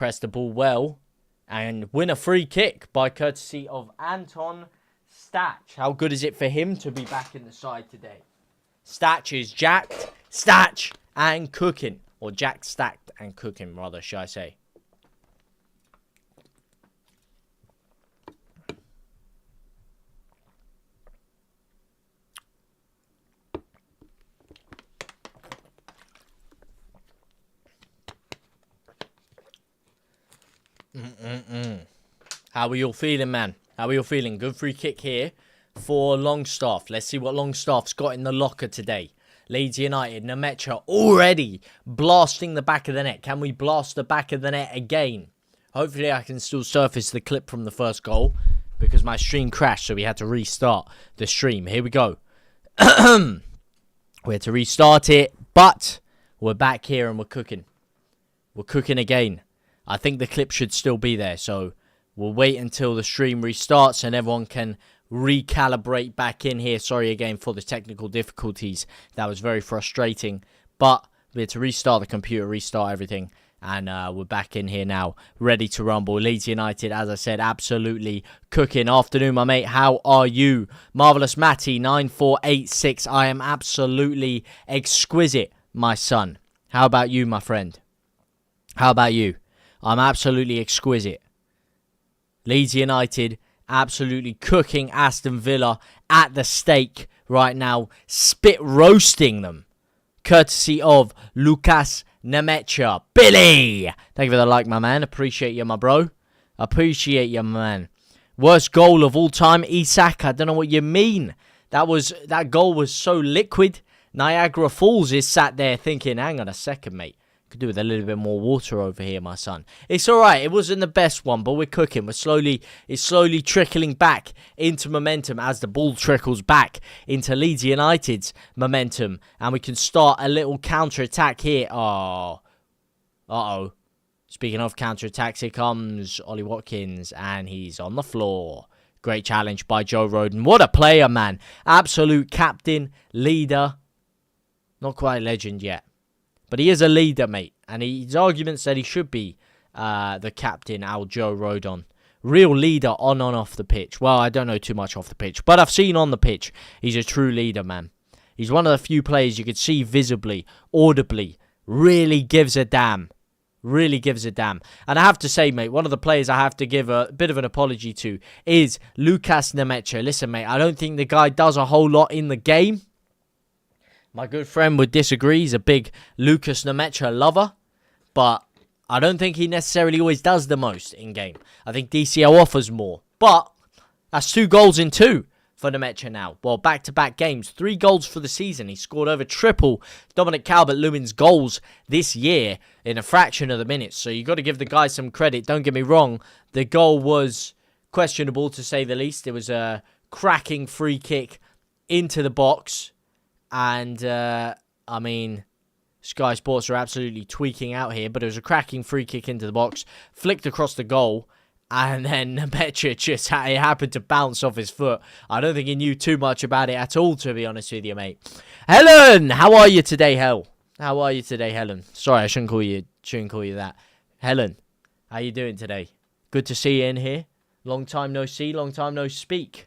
Press the ball well and win a free kick by courtesy of Anton Statch. How good is it for him to be back in the side today? Statch is jacked, Statch, and cooking. Or jacked, stacked, and cooking, rather, should I say. How are you all feeling, man? How are you all feeling? Good free kick here for Longstaff. Let's see what Longstaff's got in the locker today. Leeds United, Nemecha already blasting the back of the net. Can we blast the back of the net again? Hopefully I can still surface the clip from the first goal because my stream crashed, so we had to restart the stream. Here we go. We had to restart it, but we're back here and we're cooking. We're cooking again. I think the clip should still be there, so we'll wait until the stream restarts and everyone can recalibrate back in here. Sorry again for the technical difficulties. That was very frustrating, but we had to restart the computer, restart everything, and we're back in here now, ready to rumble. Leeds United, as I said, absolutely cooking. Afternoon, my mate. How are you? Marvelous Matty 9486. I am absolutely exquisite, my son. How about you, my friend? How about you? I'm absolutely exquisite. Leeds United absolutely cooking Aston Villa at the stake right now. Spit roasting them. Courtesy of Lucas Nemecha. Billy! Thank you for the like, my man. Appreciate you, my bro. Appreciate you, my man. Worst goal of all time, Isak. I don't know what you mean. That goal was so liquid. Niagara Falls is sat there thinking, hang on a second, mate. Could do with a little bit more water over here, my son. It's alright. It wasn't the best one, but we're cooking. It's slowly trickling back into momentum as the ball trickles back into Leeds United's momentum. And we can start a little counter-attack here. Oh. Uh-oh. Speaking of counter-attacks, here comes Ollie Watkins, and he's on the floor. Great challenge by Joe Rodon. What a player, man. Absolute captain, leader. Not quite legend yet. But he is a leader, mate. And his argument said he should be the captain, Joe Rodon. Real leader on and off the pitch. Well, I don't know too much off the pitch. But I've seen on the pitch, he's a true leader, man. He's one of the few players you could see visibly, audibly. Really gives a damn. Really gives a damn. And I have to say, mate, one of the players I have to give a bit of an apology to is Lucas Nemecha. Listen, mate, I don't think the guy does a whole lot in the game. My good friend would disagree. He's a big Lucas Nemecha lover. But I don't think he necessarily always does the most in-game. I think DCL offers more. But that's 2 goals in 2 for Nemecha now. Well, back-to-back games. 3 goals for the season. He scored over triple Dominic Calvert-Lewin's goals this year in a fraction of the minutes. So you got to give the guy some credit. Don't get me wrong. The goal was questionable, to say the least. It was a cracking free kick into the box. And, I mean, Sky Sports are absolutely tweaking out here. But it was a cracking free kick into the box. Flicked across the goal. And then Nemecha just it happened to bounce off his foot. I don't think he knew too much about it at all, to be honest with you, mate. Helen! How are you today, Hel? How are you today, Helen? Sorry, I shouldn't call you that. Helen, how you doing today? Good to see you in here. Long time no see, long time no speak.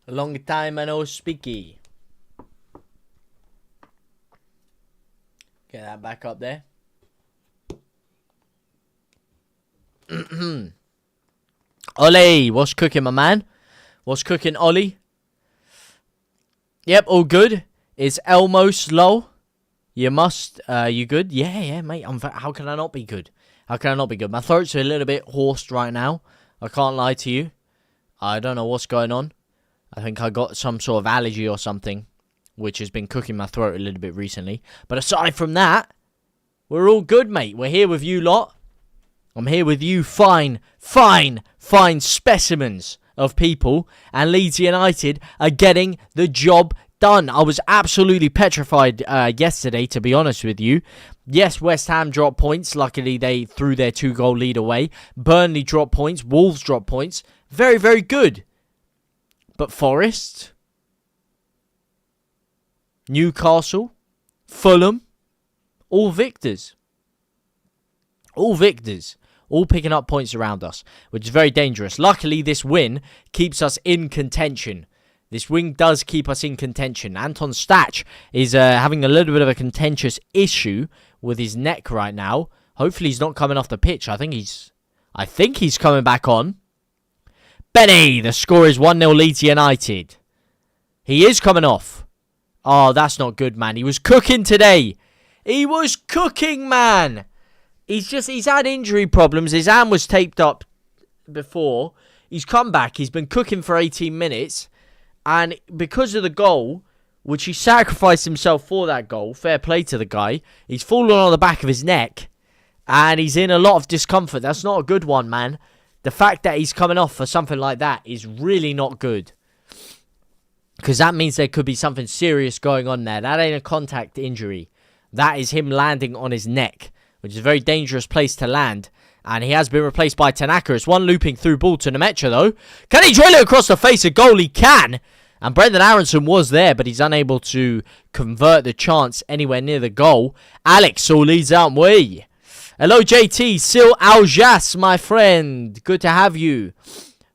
A long time no speaky. Get that back up there. Ollie, what's cooking, my man? What's cooking, Ollie? Yep, all good. Is Elmo slow? You must. You good? Yeah, mate. How can I not be good? How can I not be good? My throat's a little bit hoarse right now. I can't lie to you. I don't know what's going on. I think I got some sort of allergy or something, which has been cooking my throat a little bit recently. But aside from that, we're all good, mate. We're here with you lot. I'm here with you fine specimens of people. And Leeds United are getting the job done. I was absolutely petrified yesterday, to be honest with you. Yes, West Ham dropped points. Luckily, they threw their 2-goal lead away. Burnley dropped points. Wolves dropped points. Very, very good. But Forest, Newcastle, Fulham, all victors. All victors. All picking up points around us, which is very dangerous. Luckily, this win keeps us in contention. This win does keep us in contention. Anton Stach is having a little bit of a contentious issue with his neck right now. Hopefully, he's not coming off the pitch. I think he's coming back on. Benny, the score is 1-0 Leeds United. He is coming off. Oh, that's not good, man. He was cooking today. He was cooking, man. He's had injury problems. His arm was taped up before. He's come back. He's been cooking for 18 minutes. And because of the goal, which he sacrificed himself for that goal, fair play to the guy, he's fallen on the back of his neck. And he's in a lot of discomfort. That's not a good one, man. The fact that he's coming off for something like that is really not good. Because that means there could be something serious going on there. That ain't a contact injury. That is him landing on his neck, which is a very dangerous place to land. And he has been replaced by Tanaka. It's one looping through ball to Nemecha, though. Can he drill it across the face of goal? He can. And Brendan Aronson was there, but he's unable to convert the chance anywhere near the goal. Alex all leads out way. Hello, JT. Sil Aljas, my friend. Good to have you.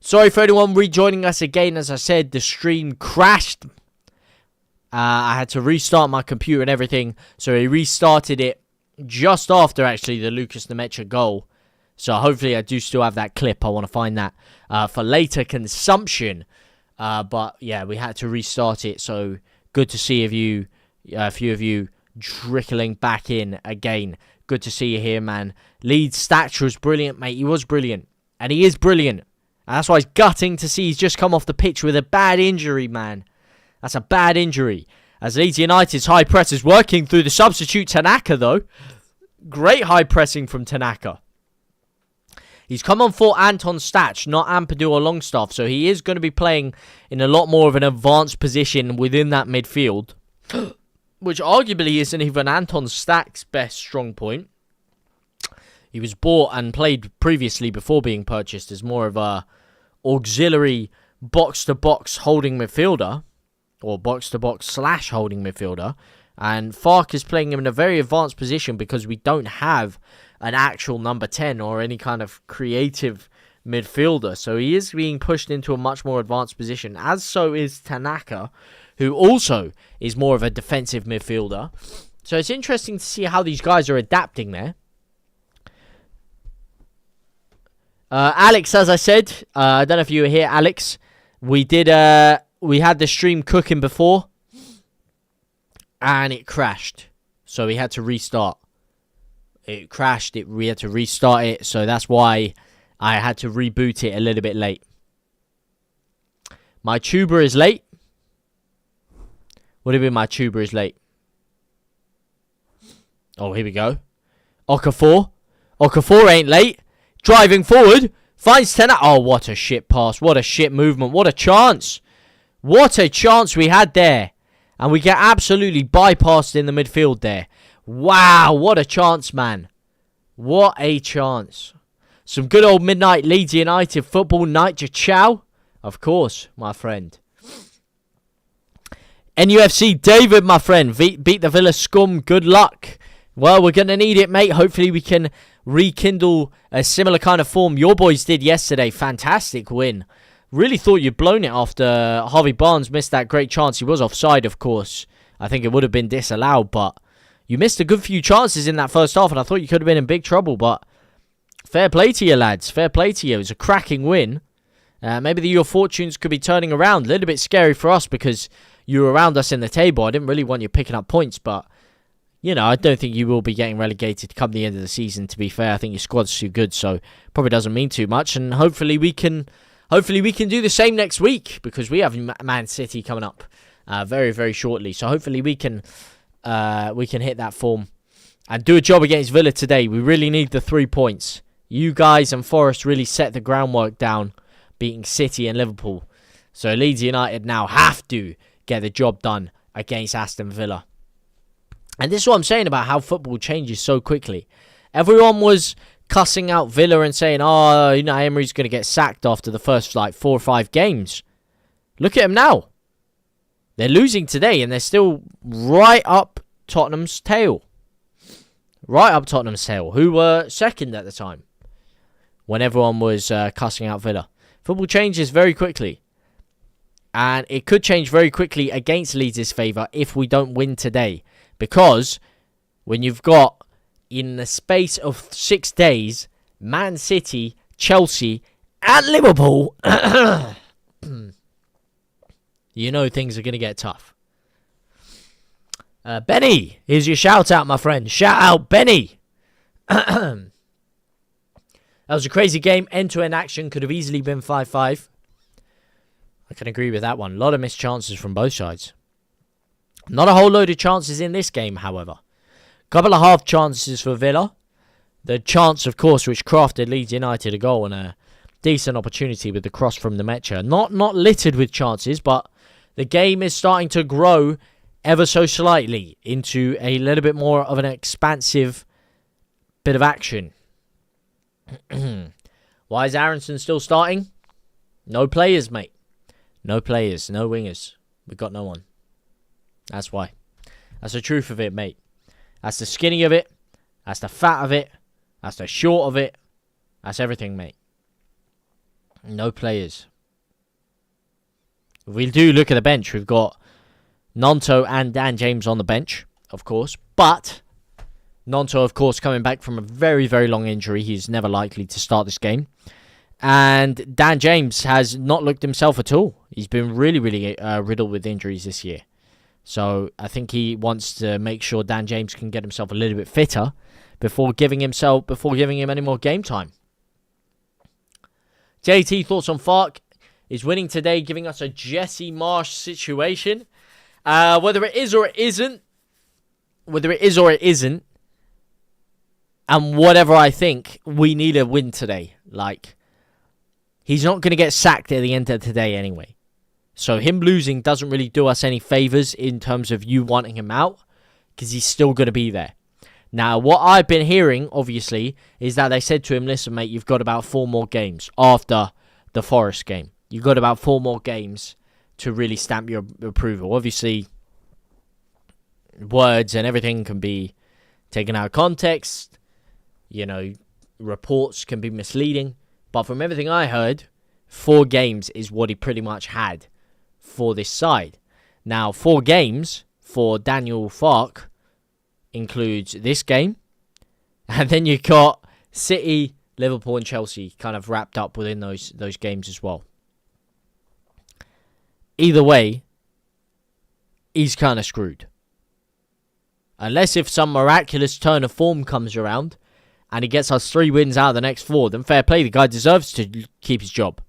Sorry for anyone rejoining us again. As I said, the stream crashed. I had to restart my computer and everything. So he restarted it just after, actually, the Lucas Nemecha goal. So hopefully I do still have that clip. I want to find that for later consumption. But yeah, we had to restart it. So good to see a few of you trickling back in again. Good to see you here, man. Leeds' stature was brilliant, mate. He was brilliant. And he is brilliant. And that's why it's gutting to see he's just come off the pitch with a bad injury, man. That's a bad injury. As Leeds United's high press is working through the substitute Tanaka, though. Great high pressing from Tanaka. He's come on for Anton Stach, not Ampadu or Longstaff. So he is going to be playing in a lot more of an advanced position within that midfield. Which arguably isn't even Anton Stach's best strong point. He was bought and played previously before being purchased as more of a auxiliary box-to-box holding midfielder. Or box-to-box / holding midfielder. And Fark is playing him in a very advanced position because we don't have an actual number 10 or any kind of creative midfielder. So he is being pushed into a much more advanced position. As so is Tanaka, who also is more of a defensive midfielder. So it's interesting to see how these guys are adapting there. Alex, as I said, I don't know if you were here, Alex. We had the stream cooking before, and it crashed. So we had to restart. It crashed. We had to restart it. So that's why I had to reboot it a little bit late. My tuber is late. What do you mean my tuber is late? Oh, here we go. Okafor. Okafor ain't late. Driving forward. Finds Tanaka. Oh, what a shit pass. What a shit movement. What a chance. What a chance we had there. And we get absolutely bypassed in the midfield there. Wow, what a chance, man. What a chance. Some good old midnight Leeds United football night. Ciao. Of course, my friend. NUFC David, my friend. Beat the Villa scum. Good luck. Well, we're going to need it, mate. Hopefully we can rekindle a similar kind of form your boys did yesterday. Fantastic win. Really thought you'd blown it after Harvey Barnes missed that great chance. He was offside, of course. I think it would have been disallowed, but you missed a good few chances in that first half, and I thought you could have been in big trouble, but fair play to you, lads. Fair play to you. It was a cracking win. Maybe your fortunes could be turning around. A little bit scary for us because you were around us in the table. I didn't really want you picking up points, but you know, I don't think you will be getting relegated come the end of the season, to be fair. I think your squad's too good, so probably doesn't mean too much, and hopefully we can do the same next week because we have Man City coming up very, very shortly. So hopefully we can hit that form and do a job against Villa today. We really need the 3 points. You guys and Forest really set the groundwork down, beating City and Liverpool. So Leeds United now have to get the job done against Aston Villa. And this is what I'm saying about how football changes so quickly. Everyone was cussing out Villa and saying, oh, you know, Emery's going to get sacked after the first, 4 or 5 games. Look at him now. They're losing today, and they're still right up Tottenham's tail. Right up Tottenham's tail, who were second at the time when everyone was cussing out Villa. Football changes very quickly. And it could change very quickly against Leeds' favour if we don't win today. Because when you've got, in the space of 6 days, Man City, Chelsea, and Liverpool, you know things are going to get tough. Benny, here's your shout out, my friend. Shout out, Benny. That was a crazy game. End-to-end action. Could have easily been 5-5. I can agree with that one. A lot of missed chances from both sides. Not a whole load of chances in this game, however. Couple of half chances for Villa. The chance, of course, which crafted Leeds United a goal and a decent opportunity with the cross from the Metcha. Not littered with chances, but the game is starting to grow ever so slightly into a little bit more of an expansive bit of action. Why is Aronson still starting? No players, mate. No players, no wingers. We've got no one. That's why. That's the truth of it, mate. That's the skinny of it. That's the fat of it. That's the short of it. That's everything, mate. No players. If we do look at the bench, we've got Nonto and Dan James on the bench, of course. But Nonto, of course, coming back from a very, very long injury. He's never likely to start this game. And Dan James has not looked himself at all. He's been really, really riddled with injuries this year. So I think he wants to make sure Dan James can get himself a little bit fitter before giving him any more game time. JT, thoughts on Fark? Is winning today giving us a Jesse Marsh situation? Whether it is or it isn't, and whatever I think, we need a win today. Like, he's not going to get sacked at the end of today anyway. So him losing doesn't really do us any favours in terms of you wanting him out, because he's still going to be there. Now, what I've been hearing, obviously, is that they said to him, listen, mate, you've got about 4 more games after the Forest game. You've got about 4 more games to really stamp your approval. Obviously, words and everything can be taken out of context. You know, reports can be misleading. But from everything I heard, 4 games is what he pretty much had for this side. Now, 4 games for Daniel Fark includes this game. And then you've got City, Liverpool and Chelsea kind of wrapped up within those games as well. Either way, he's kind of screwed. Unless if some miraculous turn of form comes around and he gets us 3 wins out of the next 4, then fair play, the guy deserves to keep his job.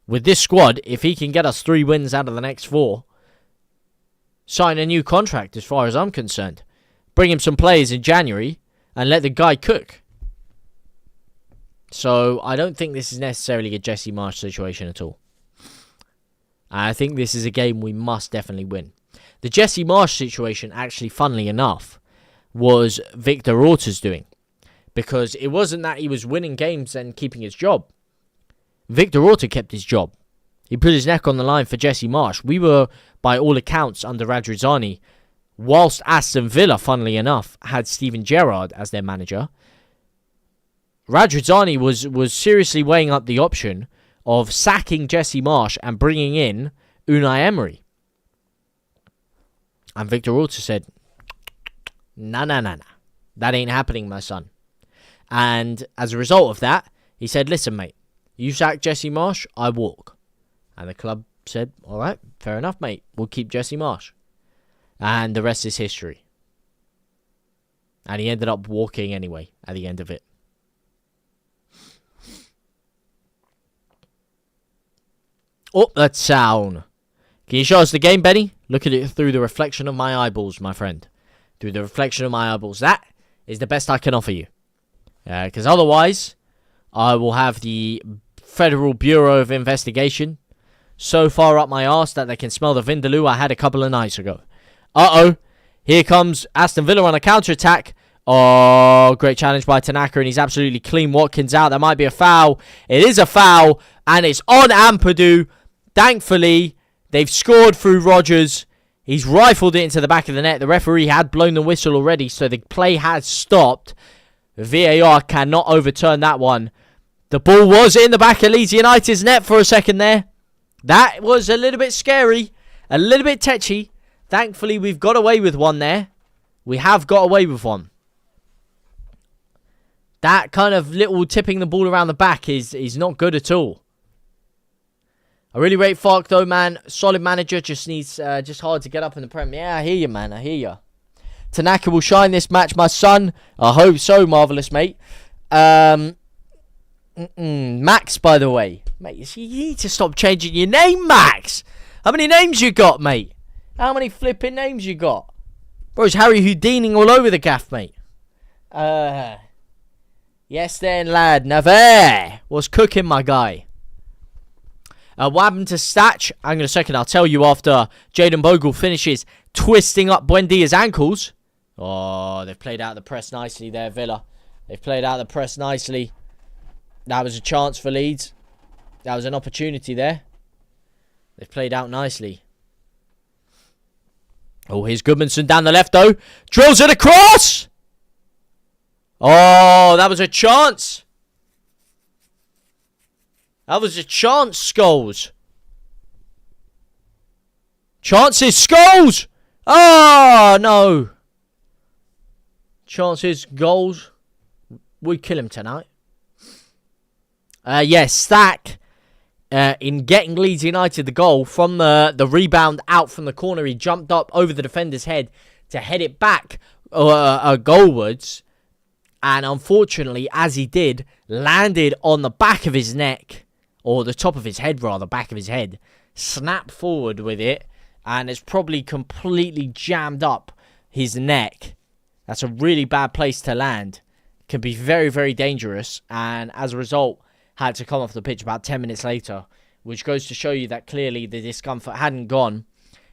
With this squad, if he can get us 3 wins out of the next 4, sign a new contract as far as I'm concerned. Bring him some players in January and let the guy cook. So I don't think this is necessarily a Jesse Marsh situation at all. I think this is a game we must definitely win. The Jesse Marsh situation, actually, funnily enough, was Victor Orta's doing. Because it wasn't that he was winning games and keeping his job. Victor Orta kept his job. He put his neck on the line for Jesse Marsh. We were, by all accounts, under Radrizzani, whilst Aston Villa, funnily enough, had Steven Gerrard as their manager. Radrizzani was seriously weighing up the option of sacking Jesse Marsh and bringing in Unai Emery. And Victor Orta said, nah. That ain't happening, my son. And as a result of that, he said, listen, mate, you sack Jesse Marsh, I walk. And the club said, all right, fair enough, mate. We'll keep Jesse Marsh. And the rest is history. And he ended up walking anyway at the end of it. Oh, that sound. Can you show us the game, Benny? Look at it through the reflection of my eyeballs, my friend. Through the reflection of my eyeballs. That is the best I can offer you. Because otherwise, I will have the Federal Bureau of Investigation so far up my arse that they can smell the Vindaloo I had a couple of nights ago. Uh-oh. Here comes Aston Villa on a counter-attack. Oh, great challenge by Tanaka, and he's absolutely clean Watkins out. That might be a foul. It is a foul, and it's on Ampadu. Thankfully, they've scored through Rodgers. He's rifled it into the back of the net. The referee had blown the whistle already, so the play has stopped. VAR cannot overturn that one. The ball was in the back of Leeds United's net for a second there. That was a little bit scary. A little bit tetchy. Thankfully, we've got away with one there. We have got away with one. That kind of little tipping the ball around the back is not good at all. I really rate Fark though, man. Solid manager, just needs just hard to get up in the Prem. Yeah, I hear you, man. I hear you. Tanaka will shine this match, my son. I hope so, marvellous, mate. Max, by the way. Mate, you need to stop changing your name, Max. How many names you got, mate? How many flipping names you got? Bro, it's Harry Houdiniing all over the gaff, mate. Yes then, lad. Never. What's cooking, my guy? What happened to Statch? Hang on a second. I'll tell you after Jayden Bogle finishes twisting up Buendia's ankles. Oh, they've played out the press nicely there, Villa. They've played out the press nicely. That was a chance for Leeds. That was an opportunity there. They've played out nicely. Oh, here's Goodmanson down the left, though. Drills it across! Oh, that was a chance. That was a chance, Scholes. Chances, Scholes! Oh, no. Chances, goals. We kill him tonight. Yes, Stack, in getting Leeds United the goal from the rebound out from the corner, he jumped up over the defender's head to head it back goalwards. And unfortunately, as he did, landed on the back of his neck, or the top of his head rather, back of his head, snapped forward with it, and it's probably completely jammed up his neck. That's a really bad place to land. Can be very, very dangerous, and as a result, had to come off the pitch about 10 minutes later, which goes to show you that clearly the discomfort hadn't gone,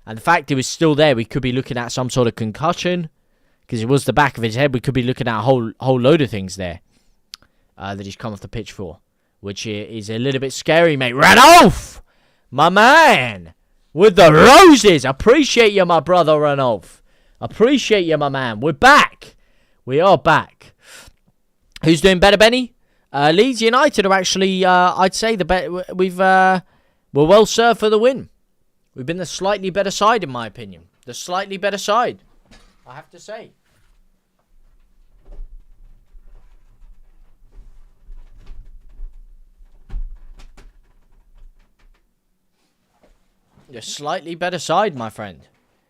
and the fact it was still there, we could be looking at some sort of concussion, because it was the back of his head. We could be looking at a whole load of things there that he's come off the pitch for, which is a little bit scary, mate. Ranulph! My man! With the roses! Appreciate you, my brother, Ranulph. Appreciate you, my man. We're back. We are back. Who's doing better, Benny? Leeds United are actually, I'd say, we're well served for the win. We've been the slightly better side, in my opinion. The slightly better side, I have to say. The slightly better side, my friend.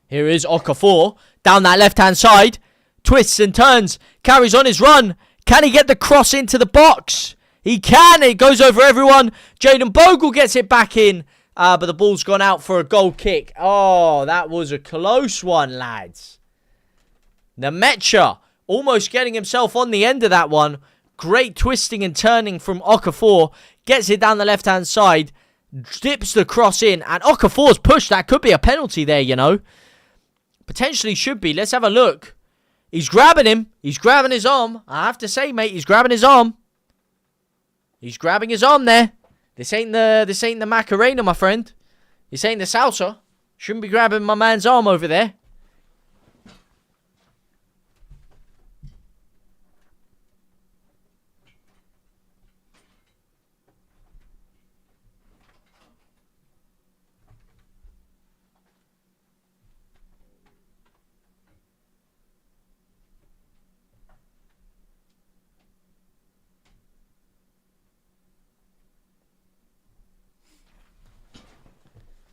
Here is Okafor down that left-hand side. Twists and turns. Carries on his run. Can he get the cross into the box? He can. It goes over everyone. Jayden Bogle gets it back in. But the ball's gone out for a goal kick. Oh, that was a close one, lads. Nemecha almost getting himself on the end of that one. Great twisting and turning from Okafor. Gets it down the left-hand side. Dips the cross in. And Okafor's push. That could be a penalty there, you know. Potentially should be. Let's have a look. He's grabbing him. He's grabbing his arm. I have to say, mate, he's grabbing his arm. He's grabbing his arm there. This ain't the Macarena, my friend. This ain't the salsa. Shouldn't be grabbing my man's arm over there.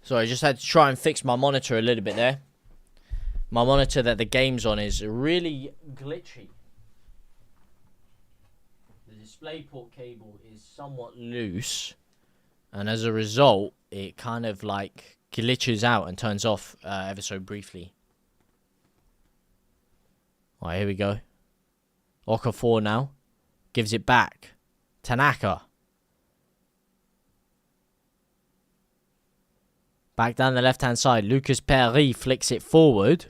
So I just had to try and fix my monitor a little bit there. My monitor that the game's on is really glitchy. The DisplayPort cable is somewhat loose. And as a result, it kind of like glitches out and turns off ever so briefly. Alright, here we go. Okafor now. Gives it back. Tanaka. Back down the left-hand side. Lucas Perry flicks it forward.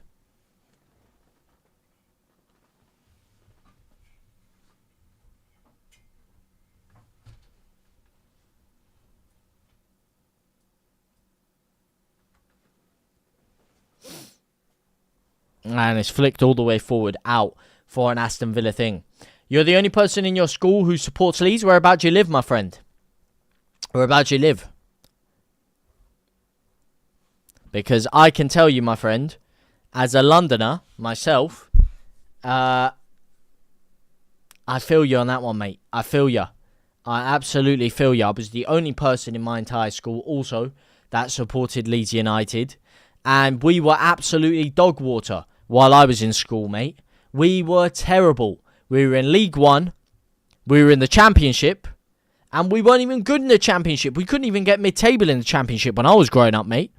And it's flicked all the way forward out for an Aston Villa thing. You're the only person in your school who supports Leeds. Whereabouts do you live, my friend? Whereabouts do you live? Because I can tell you, my friend, as a Londoner myself, I feel you on that one, mate. I feel you. I absolutely feel you. I was the only person in my entire school also that supported Leeds United. And we were absolutely dog water while I was in school, mate. We were terrible. We were in League One. We were in the Championship. And we weren't even good in the Championship. We couldn't even get mid-table in the Championship when I was growing up, mate.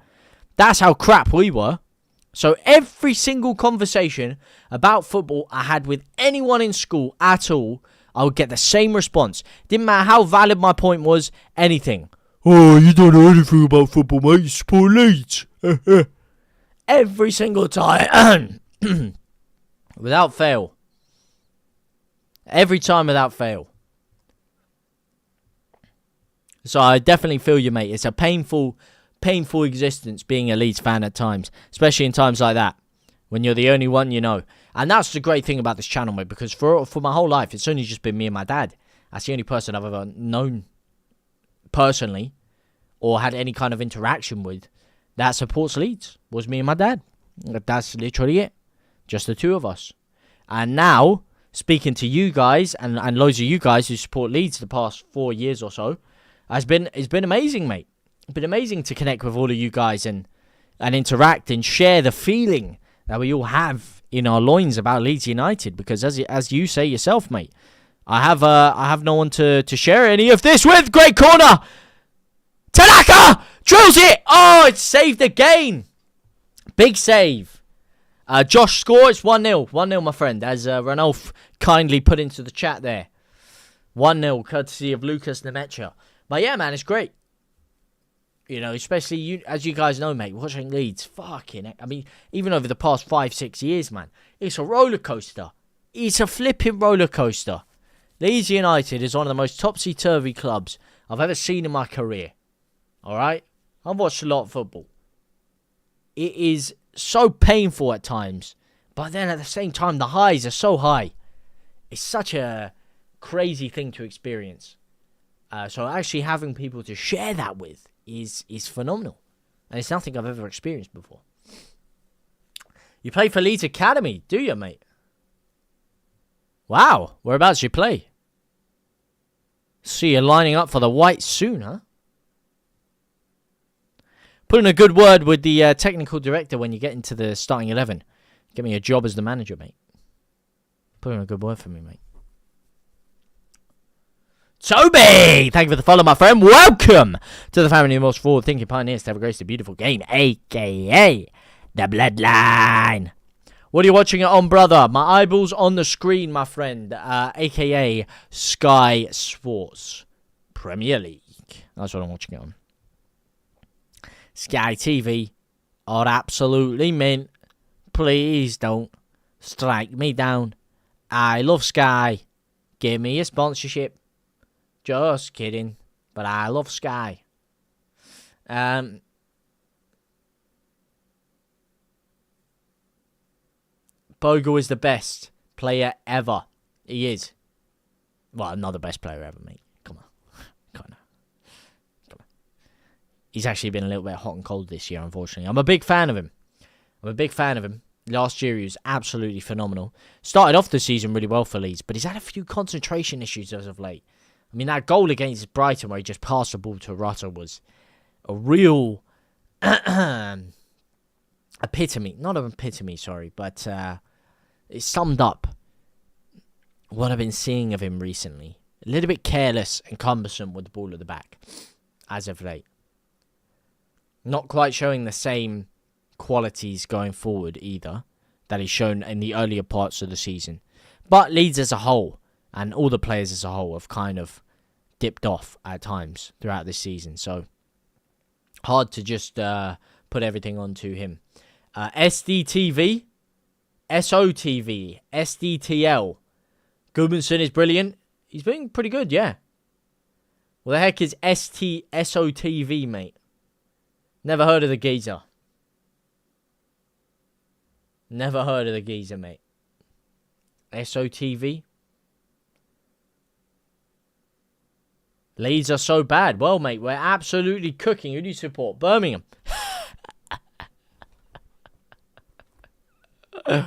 That's how crap we were. So every single conversation about football I had with anyone in school at all, I would get the same response. Didn't matter how valid my point was, anything. Oh, you don't know anything about football, mate. You support Leeds. Every single time. Without fail. Every time without fail. So I definitely feel you, mate. It's a painful existence being a Leeds fan at times. Especially in times like that. When you're the only one you know. And that's the great thing about this channel, mate. Because for my whole life, it's only just been me and my dad. That's the only person I've ever known personally. Or had any kind of interaction with. That supports Leeds. Was me and my dad. That's literally it. Just the two of us. And now, speaking to you guys. And loads of you guys who support Leeds the past 4 years or so. It's been amazing, mate. It's been amazing to connect with all of you guys. And interact and share the feeling that we all have in our loins about Leeds United, because as you say yourself, mate, I have no one to share any of this with. Great corner, Tanaka drills it. Oh, it saved again. Big save. Josh scores 1-0. 1-0, my friend, as Ranulf kindly put into the chat there. 1-0, courtesy of Lucas Nemecha. But yeah, man, it's great. You know, especially you, as you guys know, mate, watching Leeds, I mean, even over the past 5-6 years, man, it's a roller coaster. It's a flipping roller coaster. Leeds United is one of the most topsy-turvy clubs I've ever seen in my career. Alright? I've watched a lot of football. It is so painful at times, but then at the same time, the highs are so high. It's such a crazy thing to experience. So actually having people to share that with is phenomenal. And it's nothing I've ever experienced before. You play for Leeds Academy, do you, mate? Wow, whereabouts you play? See you lining up for the white soon, huh? Put in a good word with the technical director when you get into the starting 11. Get me a job as the manager, mate. Put in a good word for me, mate. Toby! Thank you for the follow, my friend. Welcome to the family of most forward-thinking pioneers to have a grace, a beautiful game, a.k.a. the Bloodline. What are you watching it on, brother? My eyeballs on the screen, my friend, a.k.a. Sky Sports Premier League. That's what I'm watching it on. Sky TV are absolutely mint. Please don't strike me down. I love Sky. Give me a sponsorship. Just kidding. But I love Sky. Bogle is the best player ever. He is. Well, not the best player ever, mate. Come on. He's actually been a little bit hot and cold this year, unfortunately. I'm a big fan of him. Last year, he was absolutely phenomenal. Started off the season really well for Leeds, but he's had a few concentration issues as of late. I mean, that goal against Brighton where he just passed the ball to Rutter was a real epitome. Not an epitome, sorry, but it summed up what I've been seeing of him recently. A little bit careless and cumbersome with the ball at the back as of late. Not quite showing the same qualities going forward either that he's shown in the earlier parts of the season. But Leeds as a whole, and all the players as a whole, have kind of dipped off at times throughout this season. So, hard to just put everything onto him. SDTV, SOTV, SDTL. Gudmundsson is brilliant. He's been pretty good, yeah. What the heck is SOTV, mate? Never heard of the geezer. Never heard of the geezer, mate. SOTV? Leeds are so bad. Well, mate, we're absolutely cooking. Who do you support? Birmingham. You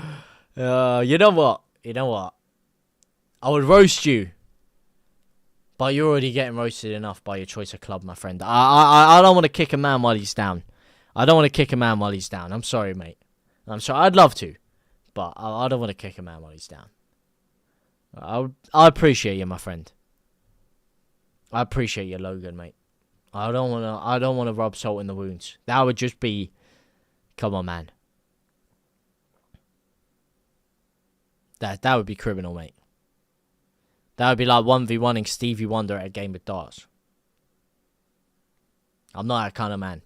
know what? You know what? I would roast you. But you're already getting roasted enough by your choice of club, my friend. I don't want to kick a man while he's down. I don't want to kick a man while he's down. I'm sorry, mate. I'm sorry. I'd love to. But I don't want to kick a man while he's down. I appreciate you, my friend. I appreciate you, Logan, mate. I don't want to rub salt in the wounds. That would just be... Come on, man. That would be criminal, mate. That would be like 1v1ing Stevie Wonder at a game of darts. I'm not that kind of man.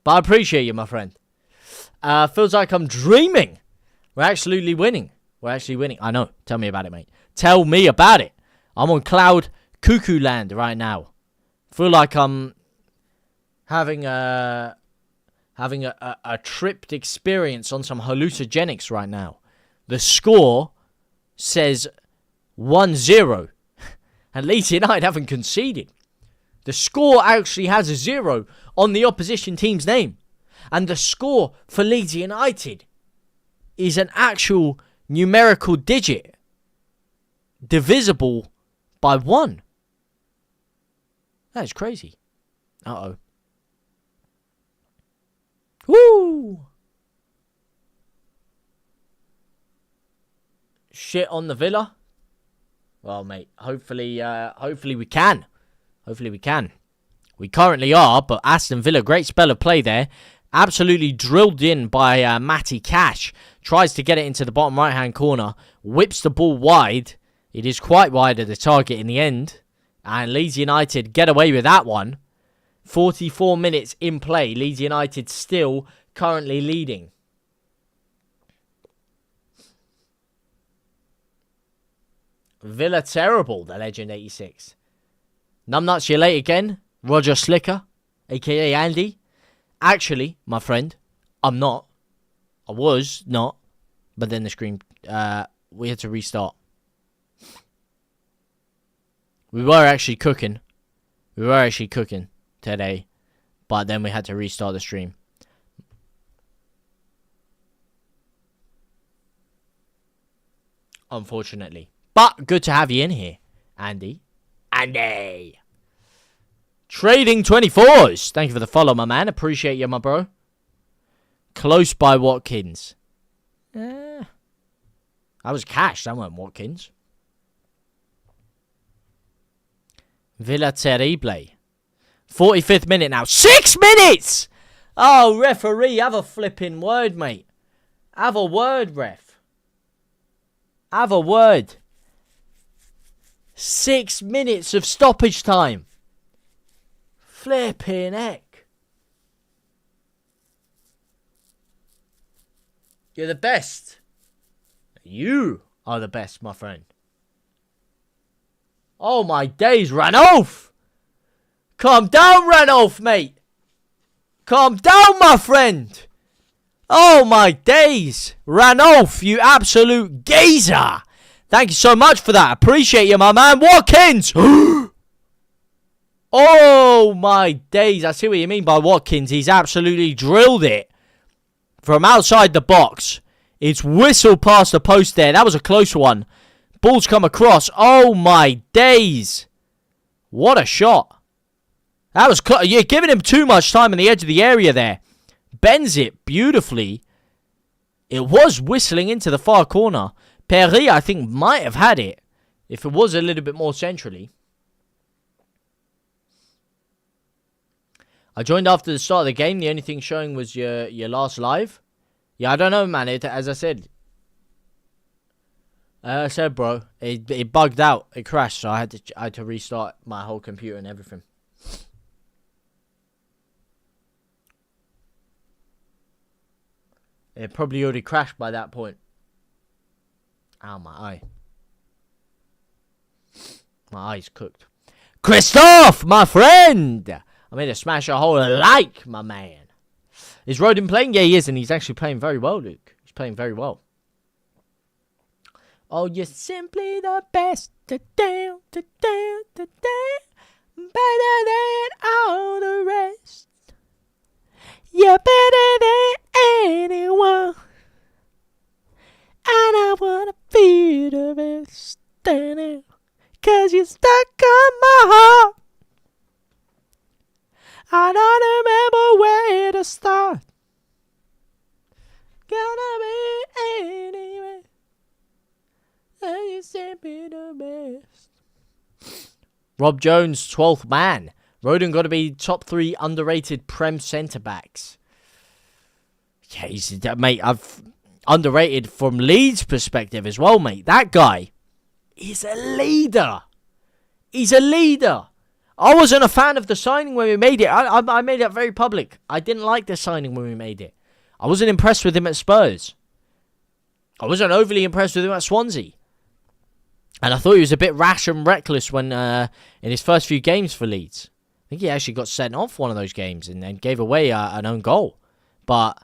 But I appreciate you, my friend. Feels like I'm dreaming. We're absolutely winning. We're actually winning. I know. Tell me about it, mate. Tell me about it. I'm on cloud cuckoo land right now. Feel like I'm having a tripped experience on some hallucinogenics right now. The score says 1-0. And Leeds United haven't conceded. The score actually has a 0 on the opposition team's name. And the score for Leeds United is an actual numerical digit divisible by 1. That is crazy. Uh-oh. Woo! Shit on the Villa. Well, mate, hopefully we can. Hopefully we can. We currently are, but Aston Villa, great spell of play there. Absolutely drilled in by Matty Cash. Tries to get it into the bottom right-hand corner. Whips the ball wide. It is quite wide of the target in the end. And Leeds United get away with that one. 44 minutes in play. Leeds United still currently leading. Villa terrible, the Legend 86. Numbnuts, you're late again. Roger Slicker, a.k.a. Andy. Actually, my friend, I'm not. I was not. But then the screen, we had to restart. We were actually cooking. Today. But then we had to restart the stream. Unfortunately. But good to have you in here, Andy. Andy! Trading 24s. Thank you for the follow, my man. Appreciate you, my bro. Close by Watkins. That was Cash. That weren't Watkins. Villa Terrible. 45th minute now. 6 minutes! Oh, referee, have a flipping word, mate. Have a word, ref. Have a word. 6 minutes of stoppage time. Flipping heck. You're the best. You are the best, my friend. Oh my days, Ranulph! Calm down, Ranulph, mate. Calm down, my friend. Oh my days. Ranulph, you absolute geezer. Thank you so much for that. Appreciate you, my man. Watkins! Oh my days. I see what you mean by Watkins. He's absolutely drilled it from outside the box. It's whistled past the post there. That was a close one. Ball's come across. Oh my days. What a shot. That was you're giving him too much time on the edge of the area there. Bends it beautifully. It was whistling into the far corner. Perry, I think, might have had it if it was a little bit more centrally. I joined after the start of the game. The only thing showing was your last live. Yeah, I don't know, man. As I said, bro, it bugged out. It crashed, so I had to restart my whole computer and everything. It probably already crashed by that point. Ow, my eye. My eye's cooked. Christoph, my friend! I made a smash a hole like, my man. Is Rodin playing? Yeah, he is, and he's actually playing very well, Luke. He's playing very well. Oh, you're simply the best. Better than all the rest. You're better than anyone. And I wanna be the best. 'Cause you're stuck on my heart. I don't remember where to start. Gonna be anywhere. And you're simply the best. Rob Jones, 12th man. Rodon got to be top 3 underrated Prem centre-backs. Yeah, mate, I've underrated from Leeds' perspective as well, mate. That guy is a leader. He's a leader. I wasn't a fan of the signing when we made it. I made it very public. I didn't like the signing when we made it. I wasn't impressed with him at Spurs. I wasn't overly impressed with him at Swansea. And I thought he was a bit rash and reckless when in his first few games for Leeds. I think he actually got sent off one of those games and gave away an own goal. But,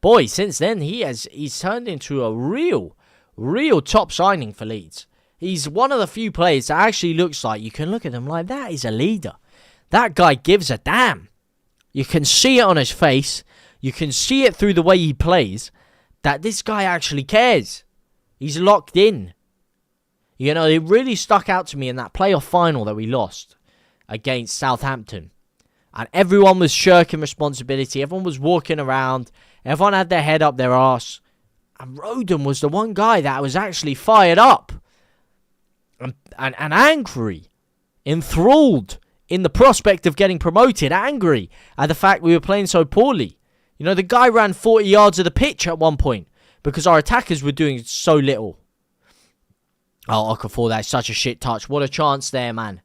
boy, since then, he's turned into a real top signing for Leeds. He's one of the few players that actually looks like you can look at him like, that is a leader. That guy gives a damn. You can see it on his face. You can see it through the way he plays that this guy actually cares. He's locked in. You know, it really stuck out to me in that playoff final that we lost against Southampton. And everyone was shirking responsibility. Everyone was walking around. Everyone had their head up their arse. And Rodon was the one guy that was actually fired up. And angry, enthralled in the prospect of getting promoted, angry at the fact we were playing so poorly. You know, the guy ran 40 yards of the pitch at one point because our attackers were doing so little. Oh, Okafor, that's such a shit touch. What a chance there, man.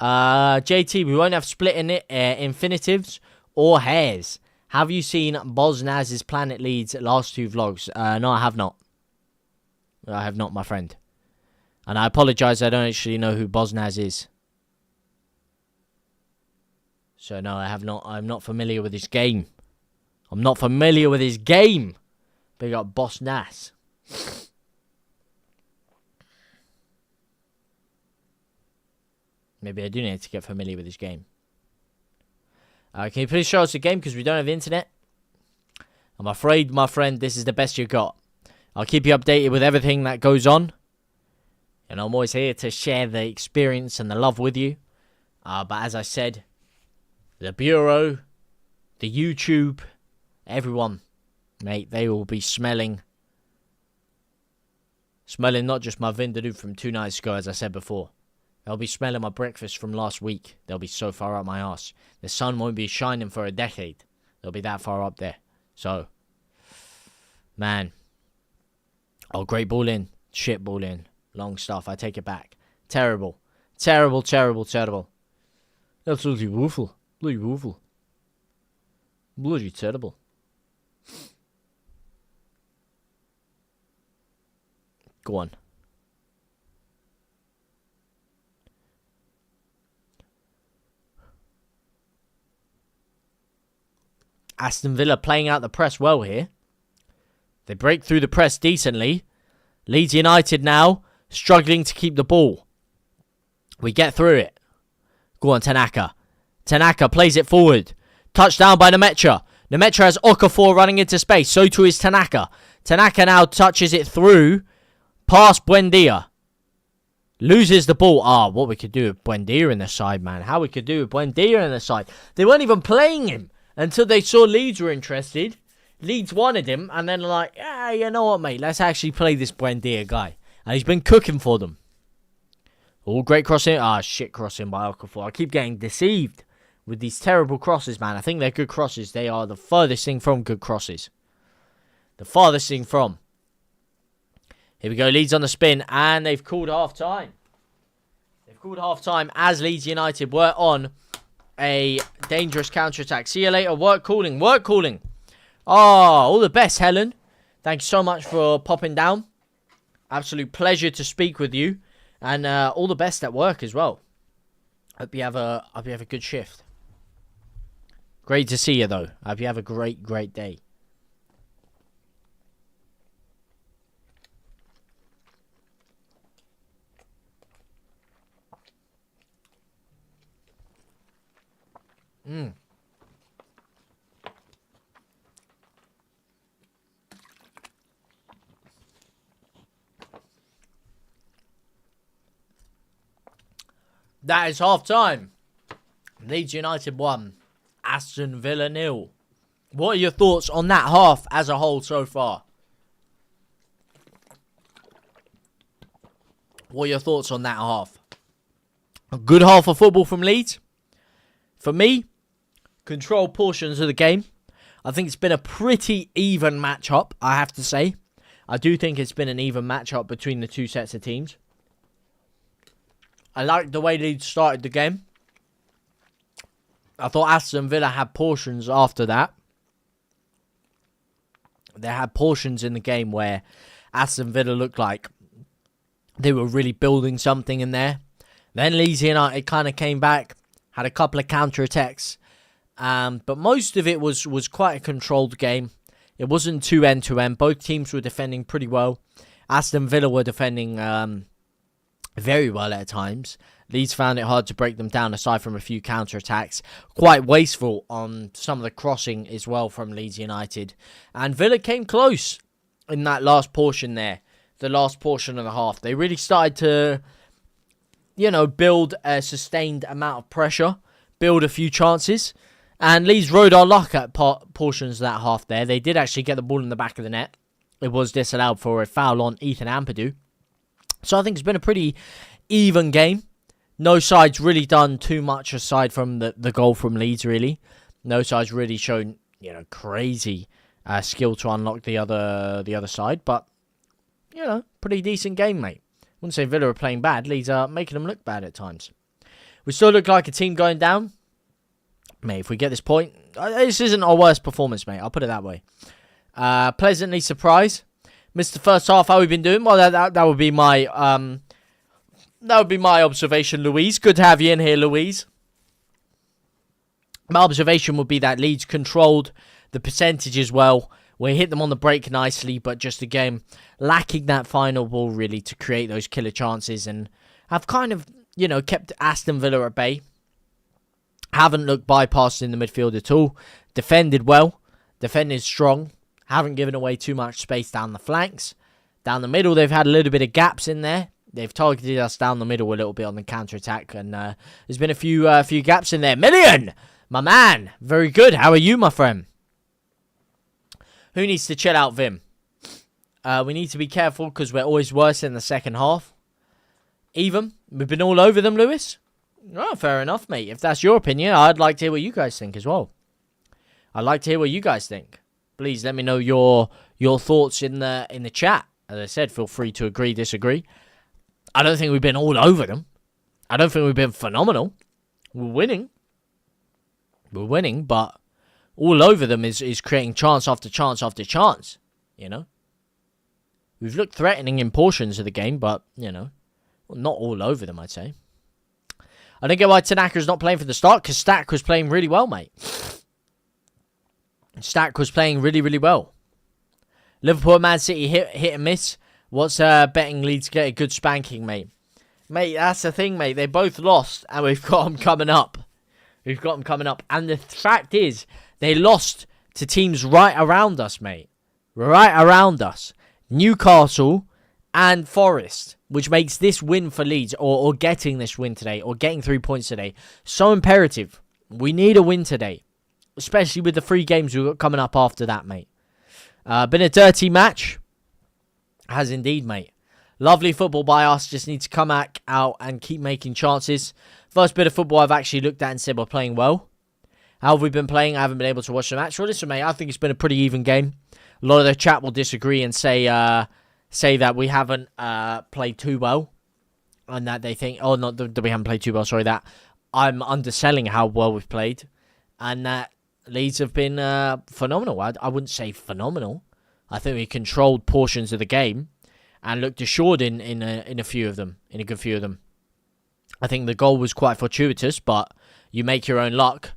JT, we won't have split infinitives or hairs. Have you seen Boznaz's Planet Leeds last 2 vlogs? No, I have not. I have not, my friend. And I apologise, I don't actually know who Boznaz is. So no, I have not. I'm not familiar with his game. I'm not familiar with his game. Big up Boznaz. Maybe I do need to get familiar with his game. Can you please show us the game because we don't have internet? I'm afraid, my friend, this is the best you got. I'll keep you updated with everything that goes on. And I'm always here to share the experience and the love with you. But as I said, the Bureau, the YouTube, everyone, mate, they will be smelling not just my Vindaloo from 2 nights ago, as I said before. They'll be smelling my breakfast from last week. They'll be so far up my arse. The sun won't be shining for a decade. They'll be that far up there. So, man. Oh, great ball in. Shit ball in. Long stuff. I take it back. Terrible. Terrible, terrible, terrible. Absolutely woeful. Bloody woeful. Bloody terrible. Go on. Aston Villa playing out the press well here. They break through the press decently. Leeds United now struggling to keep the ball. We get through it. Go on, Tanaka. Tanaka plays it forward. Touchdown by Nemetra. Nemetra has Okafor running into space. So too is Tanaka. Tanaka now touches it through. Past Buendia. Loses the ball. What we could do with Buendia in the side, man. How we could do with Buendia in the side. They weren't even playing him until they saw Leeds were interested. Leeds wanted him, and then like, you know what, mate? Let's actually play this Buendia guy. And he's been cooking for them. All great crossing. Shit crossing by Okafor. I keep getting deceived with these terrible crosses, man. I think they're good crosses. They are the furthest thing from good crosses. The farthest thing from. Here we go. Leeds on the spin, and they've called half-time. They've called half-time as Leeds United were on a dangerous counter-attack. See you later. Work calling. Work calling. All the best, Helen. Thank you so much for popping down. Absolute pleasure to speak with you. And all the best at work as well. Hope you have a good shift. Great to see you, though. I hope you have a great, great day. That is half time. Leeds United 1, Aston Villa 0. What are your thoughts on that half as a whole so far? What are your thoughts on that half? A good half of football from Leeds. For me, controlled portions of the game. I think it's been a pretty even match-up, I have to say. I do think it's been an even match-up between the two sets of teams. I like the way Leeds started the game. I thought Aston Villa had portions after that. They had portions in the game where Aston Villa looked like they were really building something in there. Then Leeds United kind of came back, had a couple of counter-attacks. But most of it was quite a controlled game. It wasn't too end-to-end. Both teams were defending pretty well. Aston Villa were defending very well at times. Leeds found it hard to break them down aside from a few counter-attacks. Quite wasteful on some of the crossing as well from Leeds United. And Villa came close in that last portion there. The last portion of the half. They really started to, build a sustained amount of pressure. Build a few chances. And Leeds rode our luck at portions of that half there. They did actually get the ball in the back of the net. It was disallowed for a foul on Ethan Ampadu. So I think it's been a pretty even game. No side's really done too much aside from the goal from Leeds, really. No side's really shown, crazy skill to unlock the other side. But, pretty decent game, mate. Wouldn't say Villa are playing bad. Leeds are making them look bad at times. We still look like a team going down. Mate, if we get this point, this isn't our worst performance, mate. I'll put it that way. Pleasantly surprised. Missed the first half. How we been doing? Well, that would be my observation, Louise. Good to have you in here, Louise. My observation would be that Leeds controlled the percentages well. We hit them on the break nicely, but just again lacking that final ball really to create those killer chances, and have kind of kept Aston Villa at bay. Haven't looked bypassed in the midfield at all. Defended well. Defended strong. Haven't given away too much space down the flanks. Down the middle, they've had a little bit of gaps in there. They've targeted us down the middle a little bit on the counter-attack. And there's been a few gaps in there. Million! My man! Very good. How are you, my friend? Who needs to chill out, Vim? We need to be careful because we're always worse in the second half. Even. We've been all over them, Lewis. Oh, fair enough, mate. If that's your opinion, I'd like to hear what you guys think as well. I'd like to hear what you guys think. Please let me know your thoughts in the chat. As I said, feel free to agree, disagree. I don't think we've been all over them. I don't think we've been phenomenal. We're winning. But all over them is creating chance after chance after chance. We've looked threatening in portions of the game, but, not all over them, I'd say. I don't get why Tanaka's not playing for the start, because Stack was playing really well, mate. Stack was playing really, really well. Liverpool and Man City hit and miss. What's betting Leeds get a good spanking, mate? Mate, that's the thing, mate. They both lost, and we've got them coming up. And the fact is, they lost to teams right around us, mate. Right around us. Newcastle and Forest, which makes this win for Leeds, or getting this win today, or getting 3 points today, so imperative. We need a win today. Especially with the 3 games we've got coming up after that, mate. Been a dirty match. Has indeed, mate. Lovely football by us. Just need to come back out and keep making chances. First bit of football I've actually looked at and said we're playing well. How have we been playing? I haven't been able to watch the match. Well, listen, mate, I think it's been a pretty even game. A lot of the chat will disagree and say that we haven't played too well. And that they think, not that we haven't played too well, sorry, that I'm underselling how well we've played. And that Leeds have been phenomenal. I wouldn't say phenomenal. I think we controlled portions of the game and looked assured in a few of them, in a good few of them. I think the goal was quite fortuitous, but you make your own luck.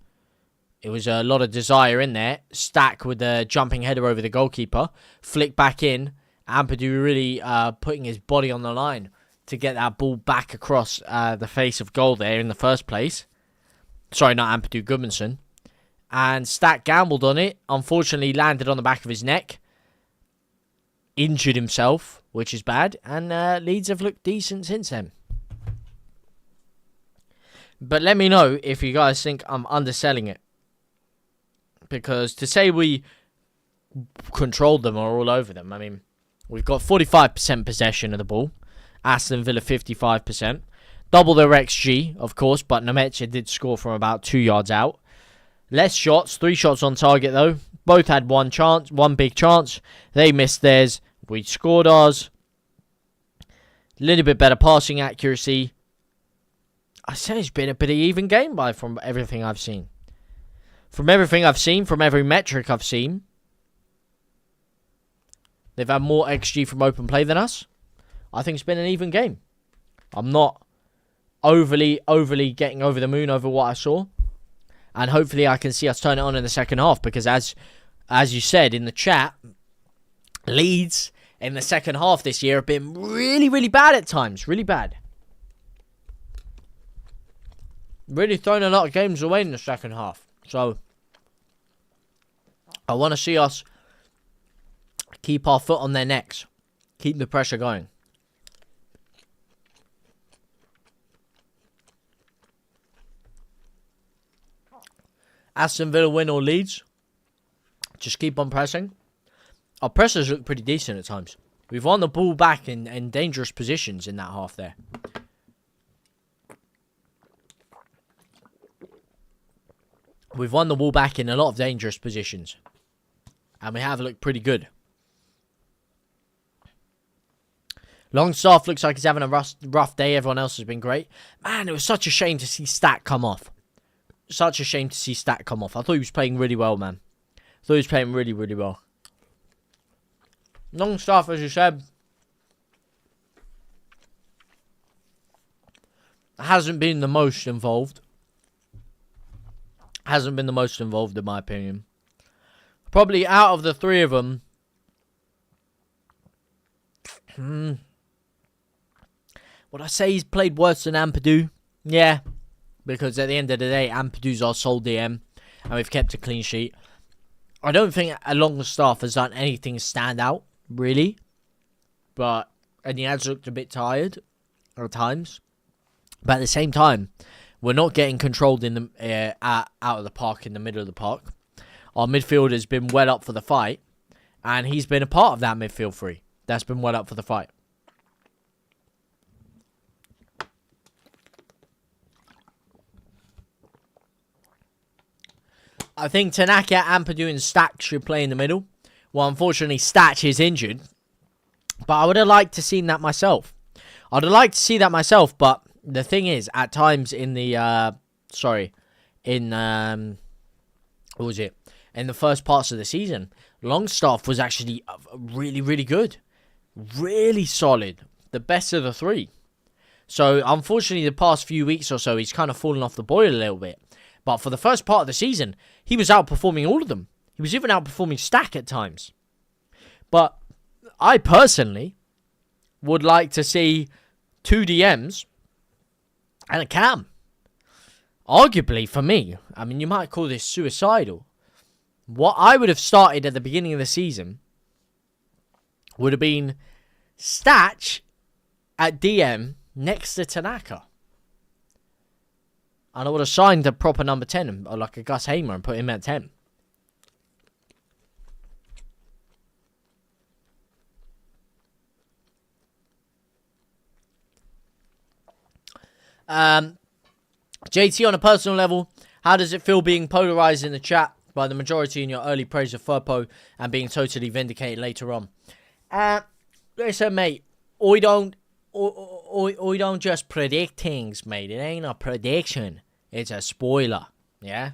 It was a lot of desire in there. Stack with the jumping header over the goalkeeper. Flick back in. Ampadu really putting his body on the line to get that ball back across the face of goal there in the first place. Sorry, not Ampadu, Goodmanson. And Stack gambled on it. Unfortunately, landed on the back of his neck. Injured himself, which is bad. And Leeds have looked decent since then. But let me know if you guys think I'm underselling it. Because to say we controlled them or all over them, I mean, we've got 45% possession of the ball. Aston Villa 55%. Double their XG, of course, but Nemecha did score from about 2 yards out. Less shots, 3 shots on target though. Both had one big chance. They missed theirs. We scored ours. A little bit better passing accuracy. I say it's been a bit of even game from everything I've seen. From everything I've seen, from every metric I've seen, they've had more XG from open play than us. I think it's been an even game. I'm not overly getting over the moon over what I saw. And hopefully I can see us turn it on in the second half. Because as you said in the chat, Leeds in the second half this year have been really, really bad at times. Really bad. Really thrown a lot of games away in the second half. So I want to see us keep our foot on their necks. Keep the pressure going. Aston Villa win or Leeds. Just keep on pressing. Our pressers look pretty decent at times. We've won the ball back in dangerous positions in that half there. We've won the ball back in a lot of dangerous positions. And we have looked pretty good. Longstaff looks like he's having a rough day. Everyone else has been great. Man, it was such a shame to see Stack come off. Such a shame to see Stack come off. I thought he was playing really well, man. I thought he was playing really, really well. Longstaff, as you said, hasn't been the most involved. Hasn't been the most involved, in my opinion. Probably out of the three of them, would I say he's played worse than Ampadu? Yeah. Because at the end of the day, Ampadu's our sole DM. And we've kept a clean sheet. I don't think Longstaff has done anything stand out, really. And he has looked a bit tired at times. But at the same time, we're not getting controlled in the out of the park, in the middle of the park. Our midfield has been well up for the fight. And he's been a part of that midfield three. That's been well up for the fight. I think Tanaka, Ampadu and Stack should play in the middle. Well, unfortunately, Stack is injured. But I would have liked to see that myself. I'd have liked to see that myself, but the thing is, at times in the... what was it? In the first parts of the season, Longstaff was actually really, really good. Really solid. The best of the three. So, unfortunately, the past few weeks or so, he's kind of fallen off the boil a little bit. But for the first part of the season, he was outperforming all of them. He was even outperforming Stack at times. But I personally would like to see 2 DMs and a cam. Arguably, for me, I mean, you might call this suicidal. What I would have started at the beginning of the season would have been Statch at DM next to Tanaka. And I would have signed a proper number 10, or like a Gus Hamer, and put him at 10. JT, on a personal level, how does it feel being polarized in the chat by the majority in your early praise of Furpo and being totally vindicated later on? Listen, mate, I don't just predict things, mate. It ain't a prediction. It's a spoiler. Yeah?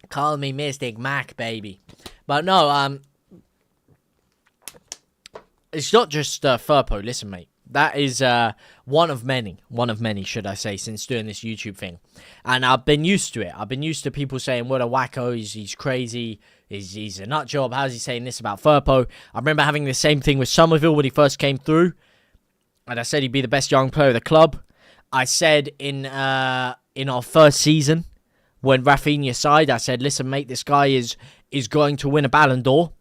Call me Mystic Mac, baby. But no, it's not just Furpo. Listen, mate. That is one of many, should I say, since doing this YouTube thing. And I've been used to it. I've been used to people saying, what a wacko, he's crazy, he's a nut job, how's he saying this about Firpo? I remember having the same thing with Somerville when he first came through. And I said he'd be the best young player of the club. I said in our first season, when Rafinha signed, I said, listen, mate, this guy is going to win a Ballon d'Or.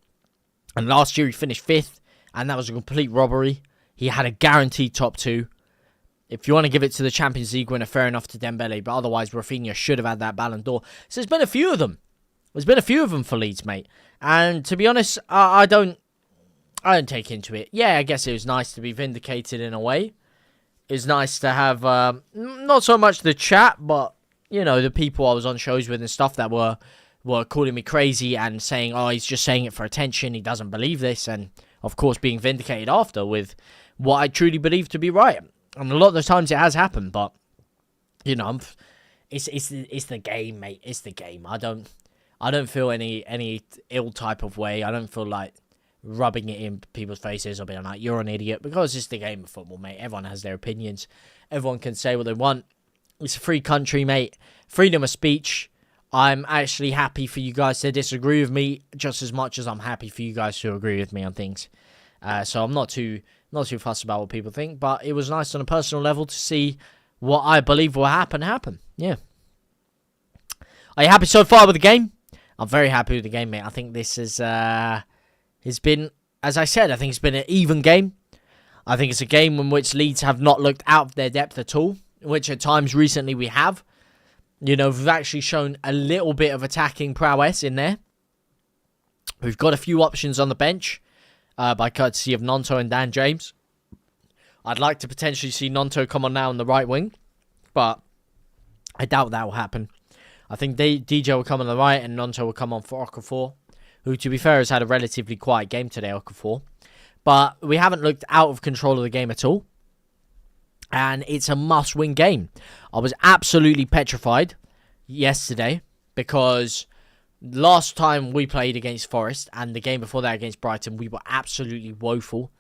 And last year he finished 5th, and that was a complete robbery. He had a guaranteed top 2. If you want to give it to the Champions League winner, fair enough to Dembele, but otherwise Rafinha should have had that Ballon d'Or. So there's been a few of them. There's been a few of them for Leeds, mate. And to be honest, I don't take into it. Yeah, I guess it was nice to be vindicated in a way. It was nice to have, not so much the chat, but, you know, the people I was on shows with and stuff that were calling me crazy and saying, oh, he's just saying it for attention, he doesn't believe this, and, of course, being vindicated after with what I truly believe to be right. And a lot of the times it has happened, but, you know, it's the game, mate. It's the game. I don't feel any ill type of way. I don't feel like rubbing it in people's faces or being like, you're an idiot, because it's the game of football, mate. Everyone has their opinions. Everyone can say what they want. It's a free country, mate. Freedom of speech. I'm actually happy for you guys to disagree with me just as much as I'm happy for you guys to agree with me on things. So I'm not too fussed about what people think, but it was nice on a personal level to see what I believe will happen. Yeah. Are you happy so far with the game? I'm very happy with the game, mate. I think this is it's been, as I said, I think it's been an even game. I think it's a game in which Leeds have not looked out of their depth at all, which at times recently we have. You know, we've actually shown a little bit of attacking prowess in there. We've got a few options on the bench by courtesy of Nonto and Dan James. I'd like to potentially see Nonto come on now on the right wing, but I doubt that will happen. I think DJ will come on the right and Nonto will come on for Okafor, who, to be fair, has had a relatively quiet game today, Okafor. But we haven't looked out of control of the game at all. And it's a must-win game. I was absolutely petrified yesterday because last time we played against Forest and the game before that against Brighton, we were absolutely woeful.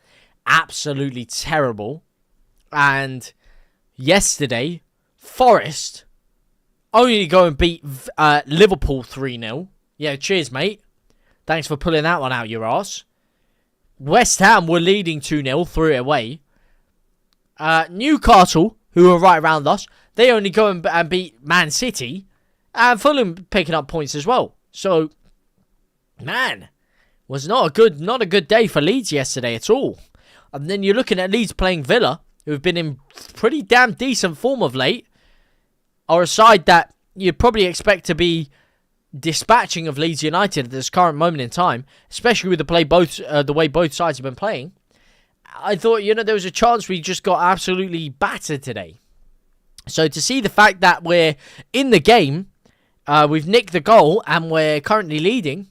Absolutely terrible. And yesterday, Forest only go and beat Liverpool 3-0. Yeah, cheers, mate. Thanks for pulling that one out your arse. West Ham were leading 2-0, threw it away. Newcastle, who were right around us, they only go and beat Man City. And Fulham picking up points as well. So, man, was not a good day for Leeds yesterday at all. And then you're looking at Leeds playing Villa, who have been in pretty damn decent form of late, are a side that you'd probably expect to be dispatching of Leeds United at this current moment in time, especially with the way both sides have been playing. I thought, you know, there was a chance we just got absolutely battered today. So to see the fact that we're in the game, we've nicked the goal and we're currently leading,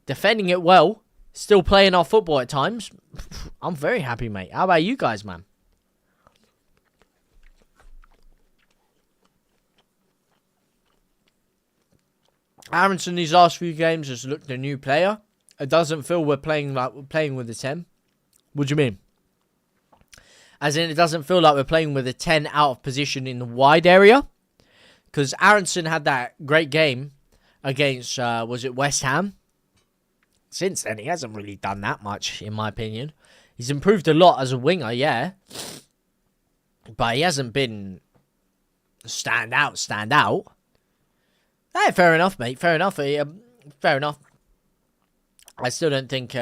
defending it well, still playing our football at times, I'm very happy, mate. How about you guys, man? Aronson, these last few games, has looked a new player. It doesn't feel we're playing like we're playing with a 10. What do you mean? As in, it doesn't feel like we're playing with a 10 out of position in the wide area. Because Aronson had that great game against, was it West Ham? Since then, he hasn't really done that much, in my opinion. He's improved a lot as a winger, yeah. But he hasn't been stand out. Hey, fair enough, mate. Fair enough. Fair enough. I still don't think...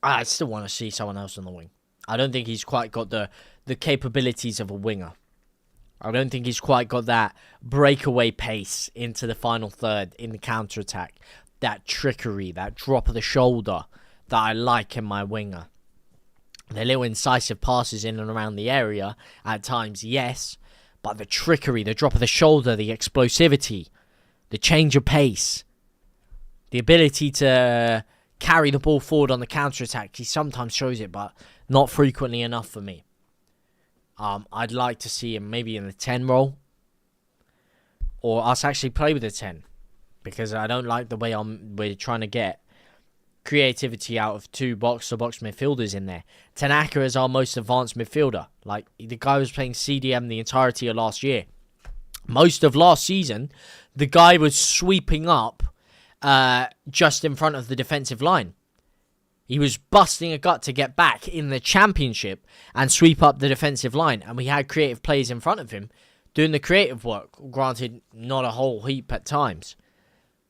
I still want to see someone else on the wing. I don't think he's quite got the capabilities of a winger. I don't think he's quite got that breakaway pace into the final third in the counter-attack. That trickery, that drop of the shoulder that I like in my winger. The little incisive passes in and around the area at times, yes. But the trickery, the drop of the shoulder, the explosivity, the change of pace, the ability to carry the ball forward on the counter-attack. He sometimes shows it, but not frequently enough for me. I'd like to see him maybe in the 10 role. Or us actually play with the 10. Because I don't like the way we're trying to get creativity out of 2 box-to-box midfielders in there. Tanaka is our most advanced midfielder. Like, the guy was playing CDM the entirety of last year. Most of last season, the guy was sweeping up just in front of the defensive line. He was busting a gut to get back in the championship and sweep up the defensive line. And we had creative players in front of him doing the creative work. Granted, not a whole heap at times.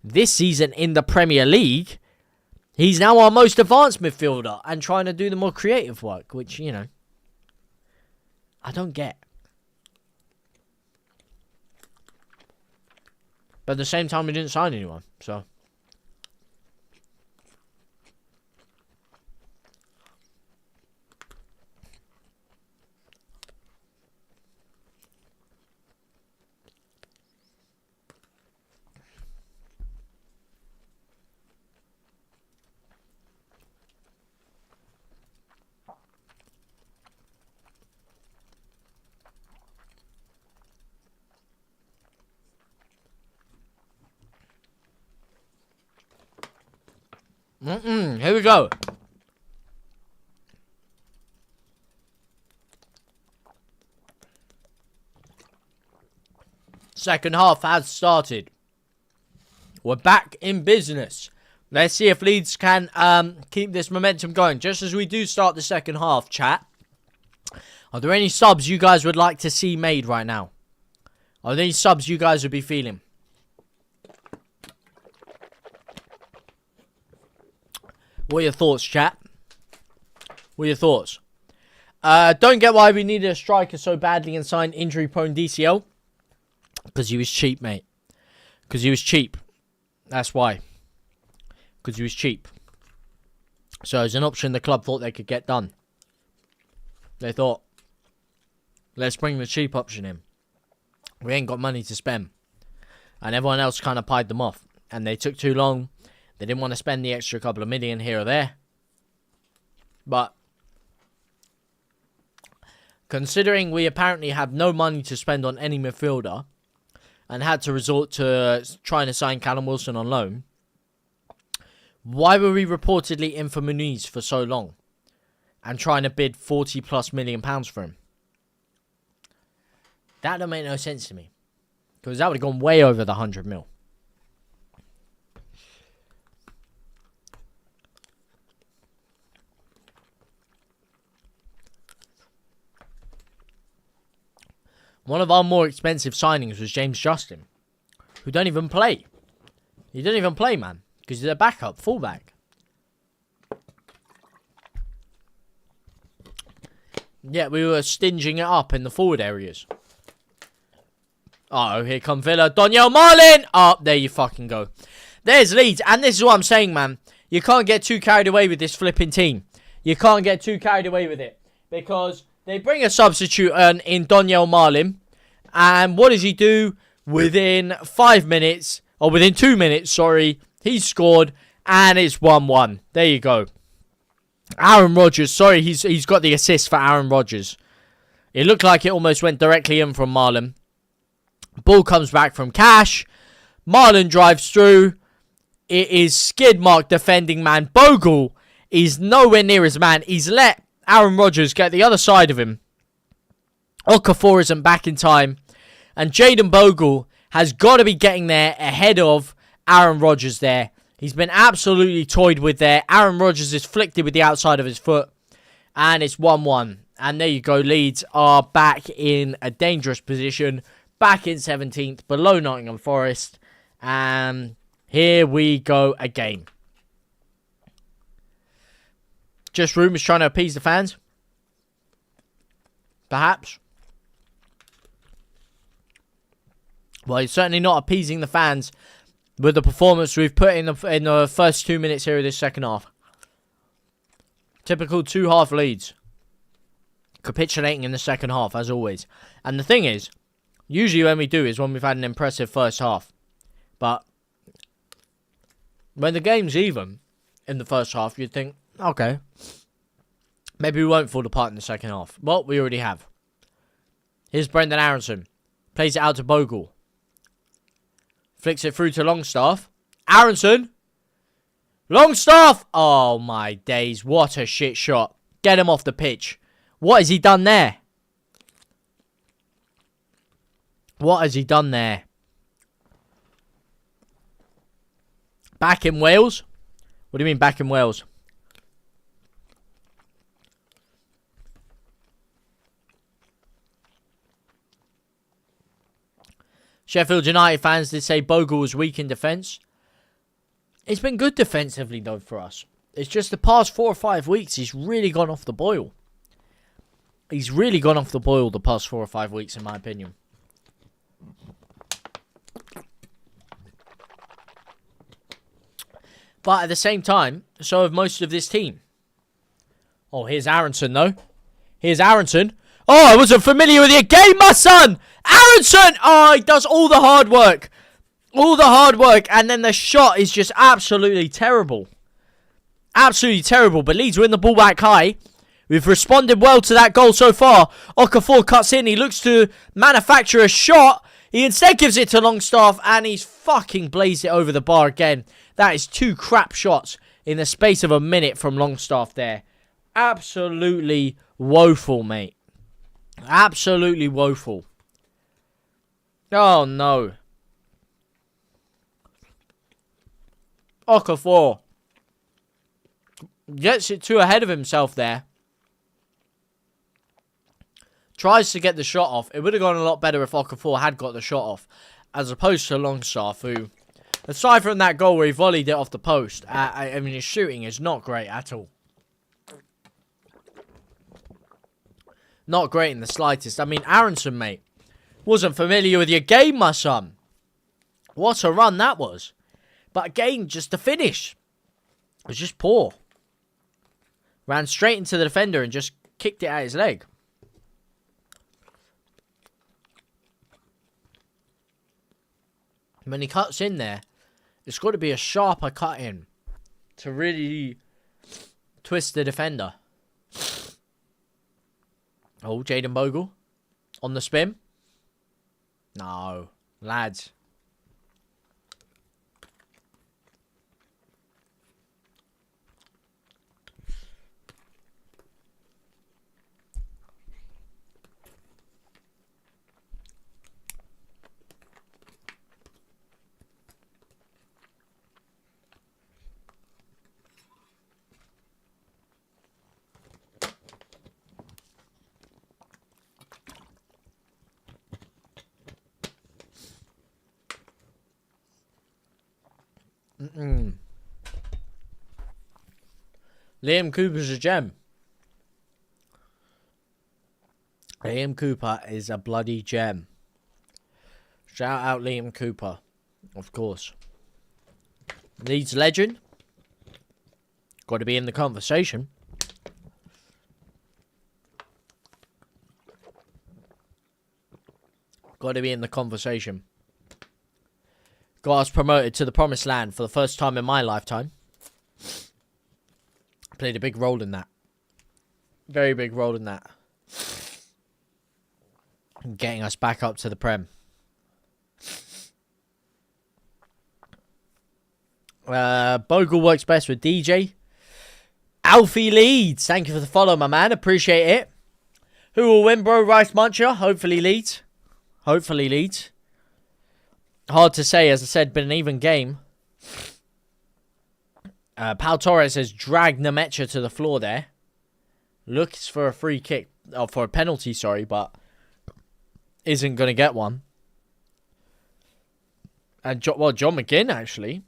This season in the Premier League, he's now our most advanced midfielder and trying to do the more creative work, which, you know, I don't get. But at the same time, we didn't sign anyone, so. Here we go. Second half has started. We're back in business. Let's see if Leeds can keep this momentum going. Just as we do start the second half, chat, are there any subs you guys would like to see made right now? Are there any subs you guys would be feeling? What are your thoughts, chat? What are your thoughts? Don't get why we needed a striker so badly and signed injury-prone DCL. Because he was cheap, mate. Because he was cheap. That's why. Because he was cheap. So it's an option the club thought they could get done. They thought, let's bring the cheap option in. We ain't got money to spend. And everyone else kind of pied them off. And they took too long. They didn't want to spend the extra couple of million here or there. But considering we apparently have no money to spend on any midfielder and had to resort to trying to sign Callum Wilson on loan, why were we reportedly in for Muniz for so long and trying to bid 40 plus million pounds for him? That don't make no sense to me. Because that would have gone way over the 100 mil. One of our more expensive signings was James Justin, who don't even play. He didn't even play, man, because he's a backup, fullback. Yeah, we were stinging it up in the forward areas. Uh-oh, here come Villa. Daniel Marlin! Oh, there you fucking go. There's Leeds, and this is what I'm saying, man. You can't get too carried away with this flipping team. You can't get too carried away with it. Because they bring a substitute in Daniel Marlin. And what does he do? Within 5 minutes, or within 2 minutes, sorry, he scored. And it's 1-1. There you go. Aaron Rodgers, sorry, he's got the assist for Aaron Rodgers. It looked like it almost went directly in from Marlin. Ball comes back from Cash. Marlin drives through. It is skid mark defending man. Bogle is nowhere near his man. He's let Aaron Rodgers get the other side of him. Okafor isn't back in time. And Jaden Bogle has got to be getting there ahead of Aaron Rodgers there. He's been absolutely toyed with there. Aaron Rodgers is flicked it with the outside of his foot. And it's 1-1. And there you go. Leeds are back in a dangerous position. Back in 17th. Below Nottingham Forest. And here we go again. Just rumours trying to appease the fans? Perhaps. Well, he's certainly not appeasing the fans with the performance we've put in the first 2 minutes here of this second half. Typical two-half Leeds. Capitulating in the second half, as always. And the thing is, usually when we do is when we've had an impressive first half. But when the game's even in the first half, you'd think, okay, maybe we won't fall apart in the second half. Well, we already have. Here's Brendan Aronson. Plays it out to Bogle. Flicks it through to Longstaff. Aronson. Longstaff! Oh, my days. What a shit shot. Get him off the pitch. What has he done there? What has he done there? Back in Wales? What do you mean back in Wales? Sheffield United fans did say Bogle was weak in defence. It's been good defensively, though, for us. It's just the past 4 or 5 weeks, he's really gone off the boil. He's really gone off the boil the past 4 or 5 weeks, in my opinion. But at the same time, so have most of this team. Oh, here's Aronson, though. Here's Aronson. Oh, I wasn't familiar with your game, my son! Aronson! Oh, he does all the hard work. All the hard work, and then the shot is just absolutely terrible. Absolutely terrible, but Leeds win the ball back high. We've responded well to that goal so far. Okafor cuts in, he looks to manufacture a shot. He instead gives it to Longstaff, and he's fucking blazed it over the bar again. That is 2 crap shots in the space of a minute from Longstaff there. Absolutely woeful, mate. Absolutely woeful. Oh, no. Okafor gets it too ahead of himself there. Tries to get the shot off. It would have gone a lot better if Okafor had got the shot off, as opposed to Longstaff, who, aside from that goal where he volleyed it off the post, I mean, his shooting is not great at all. Not great in the slightest. I mean, Aronson, mate, wasn't familiar with your game, my son. What a run that was. But again, just the finish was just poor. Ran straight into the defender and just kicked it at his leg. When he cuts in there, it's got to be a sharper cut in to really twist the defender. Oh, Jaden Bogle on the spin. No, lads. Liam Cooper's a gem. Liam Cooper is a bloody gem. Shout out Liam Cooper, of course. Leeds legend. Got to be in the conversation. Got to be in the conversation. Got us promoted to the promised land for the first time in my lifetime. Played a big role in that. Very big role in that. Getting us back up to the Prem. Bogle works best with DJ. Alfie Leeds. Thank you for the follow, my man. Appreciate it. Who will win, bro? Rice Muncher? Hopefully Leeds. Hopefully Leeds. Hard to say, as I said, been an even game. Pau Torres has dragged Nemecha to the floor there. Looks for a free kick. Oh, for a penalty, sorry, but isn't going to get one. And, John McGinn, actually.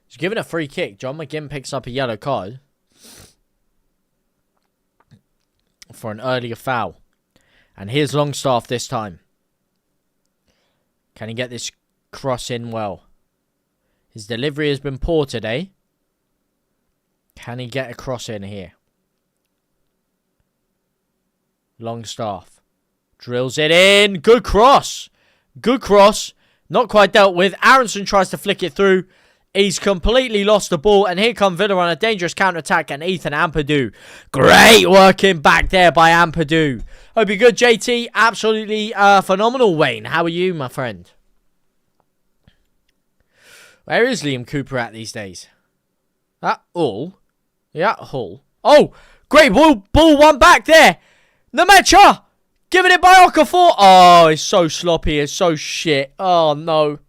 He's given a free kick. John McGinn picks up a yellow card for an earlier foul. And here's Longstaff this time. Can he get this cross in well? His delivery has been poor today. Can he get a cross in here? Longstaff drills it in. Good cross. Good cross. Not quite dealt with. Aronson tries to flick it through. He's completely lost the ball. And here come Villa on a dangerous counter-attack. And Ethan Ampadu. Great working back there by Ampadu. Hope you're good, JT. Absolutely phenomenal, Wayne. How are you, my friend? Where is Liam Cooper at these days? At Hull? Yeah, Hull. Oh, great ball one back there. Nemecha! Giving it by Okafor. Oh, it's so sloppy. It's so shit. Oh, no.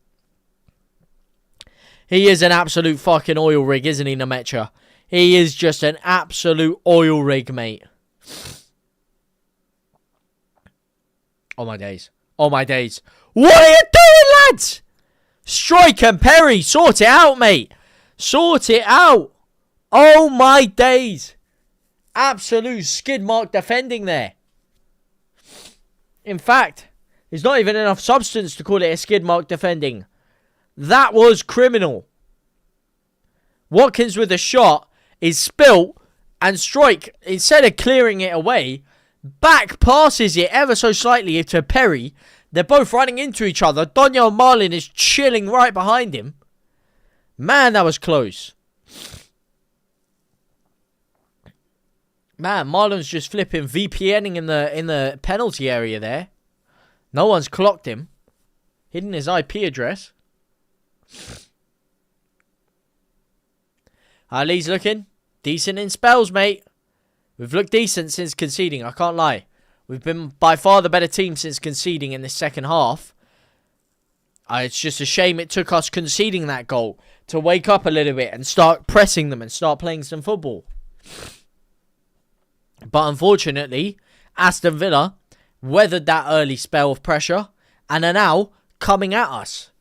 He is an absolute fucking oil rig, isn't he, Nemecha? He is just an absolute oil rig, mate. Oh, my days. Oh, my days. What are you doing, lads? Strike and Perry. Sort it out, mate. Sort it out. Oh, my days. Absolute skid mark defending there. In fact, there's not even enough substance to call it a skid mark defending. That was criminal. Watkins with a shot is spilt, and Strike, instead of clearing it away, back passes it ever so slightly to Perry. They're both running into each other. Daniel Marlin is chilling right behind him. Man, that was close. Man, Marlon's just flipping VPNing in the penalty area there. No one's clocked him. Hidden his IP address. How Leeds looking? Decent in spells, mate. We've looked decent since conceding, I can't lie. We've been by far the better team since conceding in the second half. It's just a shame it took us conceding that goal to wake up a little bit and start pressing them and start playing some football. But unfortunately, Aston Villa weathered that early spell of pressure and are now coming at us.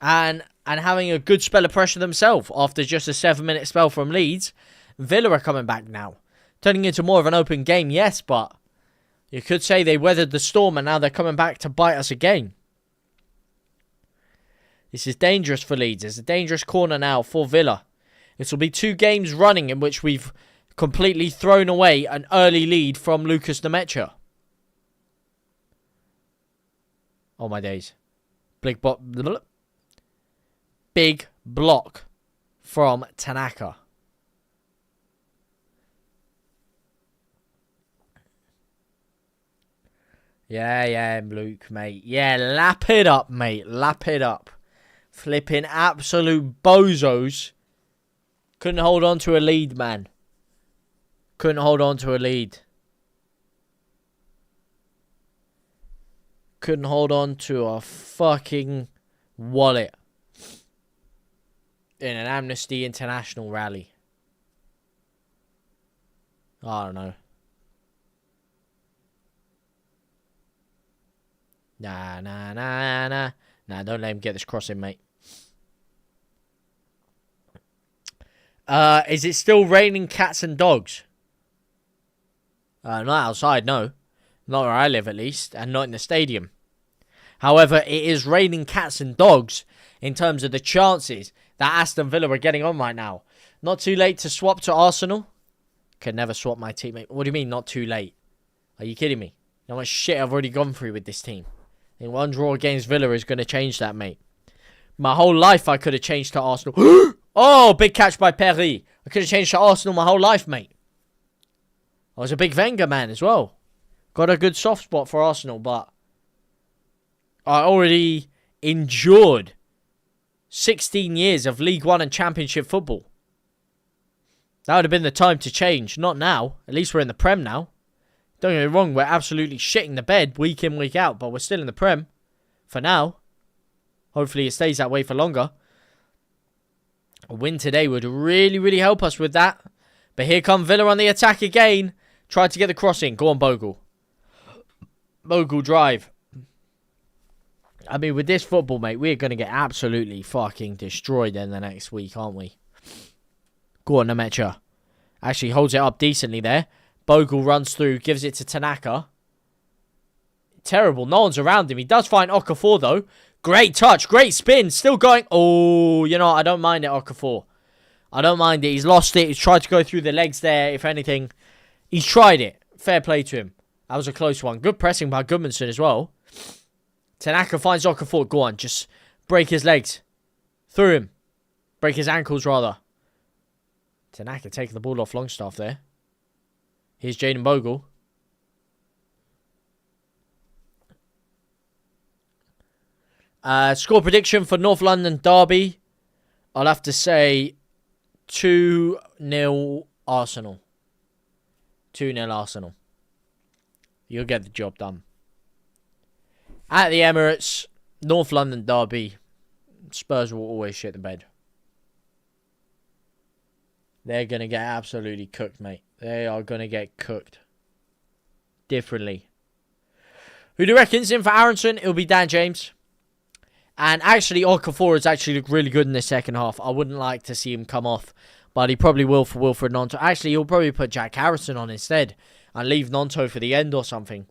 And having a good spell of pressure themselves after just a 7-minute spell from Leeds. Villa are coming back now. Turning into more of an open game, yes, but you could say they weathered the storm and now they're coming back to bite us again. This is dangerous for Leeds. It's a dangerous corner now for Villa. This will be 2 games running in which we've completely thrown away an early lead from Lucas Nemecha. Oh my days. Big block from Tanaka. Yeah, Luke, mate. Yeah, lap it up, mate. Lap it up. Flipping absolute bozos. Couldn't hold on to a lead, man. Couldn't hold on to a lead. Couldn't hold on to a fucking wallet. In an Amnesty International rally. I don't know. Nah. Nah, don't let him get this crossing, mate. Is it still raining cats and dogs? Not outside, no. Not where I live, at least. And not in the stadium. However, it is raining cats and dogs in terms of the chances that Aston Villa are getting on right now. Not too late to swap to Arsenal. Could never swap my teammate. What do you mean, not too late? Are you kidding me? You know how much shit I've already gone through with this team? And one draw against Villa is going to change that, mate. My whole life I could have changed to Arsenal. Oh, big catch by Perry. I could have changed to Arsenal my whole life, mate. I was a big Wenger man as well. Got a good soft spot for Arsenal, but I already endured 16 years of League One and Championship football. That would have been the time to change. Not now. At least we're in the Prem now. Don't get me wrong, we're absolutely shitting the bed week in, week out, but we're still in the Prem. For now. Hopefully it stays that way for longer. A win today would really, really help us with that. But here come Villa on the attack again. Tried to get the crossing. Go on, Bogle. Bogle drive. I mean, with this football, mate, we're going to get absolutely fucking destroyed in the next week, aren't we? Go on, Nemecha. Actually holds it up decently there. Bogle runs through, gives it to Tanaka. Terrible. No one's around him. He does find Okafor, though. Great touch. Great spin. Still going. Oh, you know, I don't mind it, Okafor. I don't mind it. He's lost it. He's tried to go through the legs there, if anything. He's tried it. Fair play to him. That was a close one. Good pressing by Goodmanson as well. Tanaka finds Okafor. Go on. Just break his legs. Through him. Break his ankles, rather. Tanaka taking the ball off Longstaff there. Here's Jaden Bogle. Score prediction for North London Derby. I'll have to say 2-0 Arsenal. 2-0 Arsenal. You'll get the job done. At the Emirates, North London derby, Spurs will always shit the bed. They're going to get absolutely cooked, mate. They are going to get cooked. Differently. Who do you reckon's in for Aronson? It'll be Dan James. And actually, Okafor has actually looked really good in the second half. I wouldn't like to see him come off. But he probably will for Wilfred Gnonto. Actually, he'll probably put Jack Harrison on instead. And leave Gnonto for the end or something.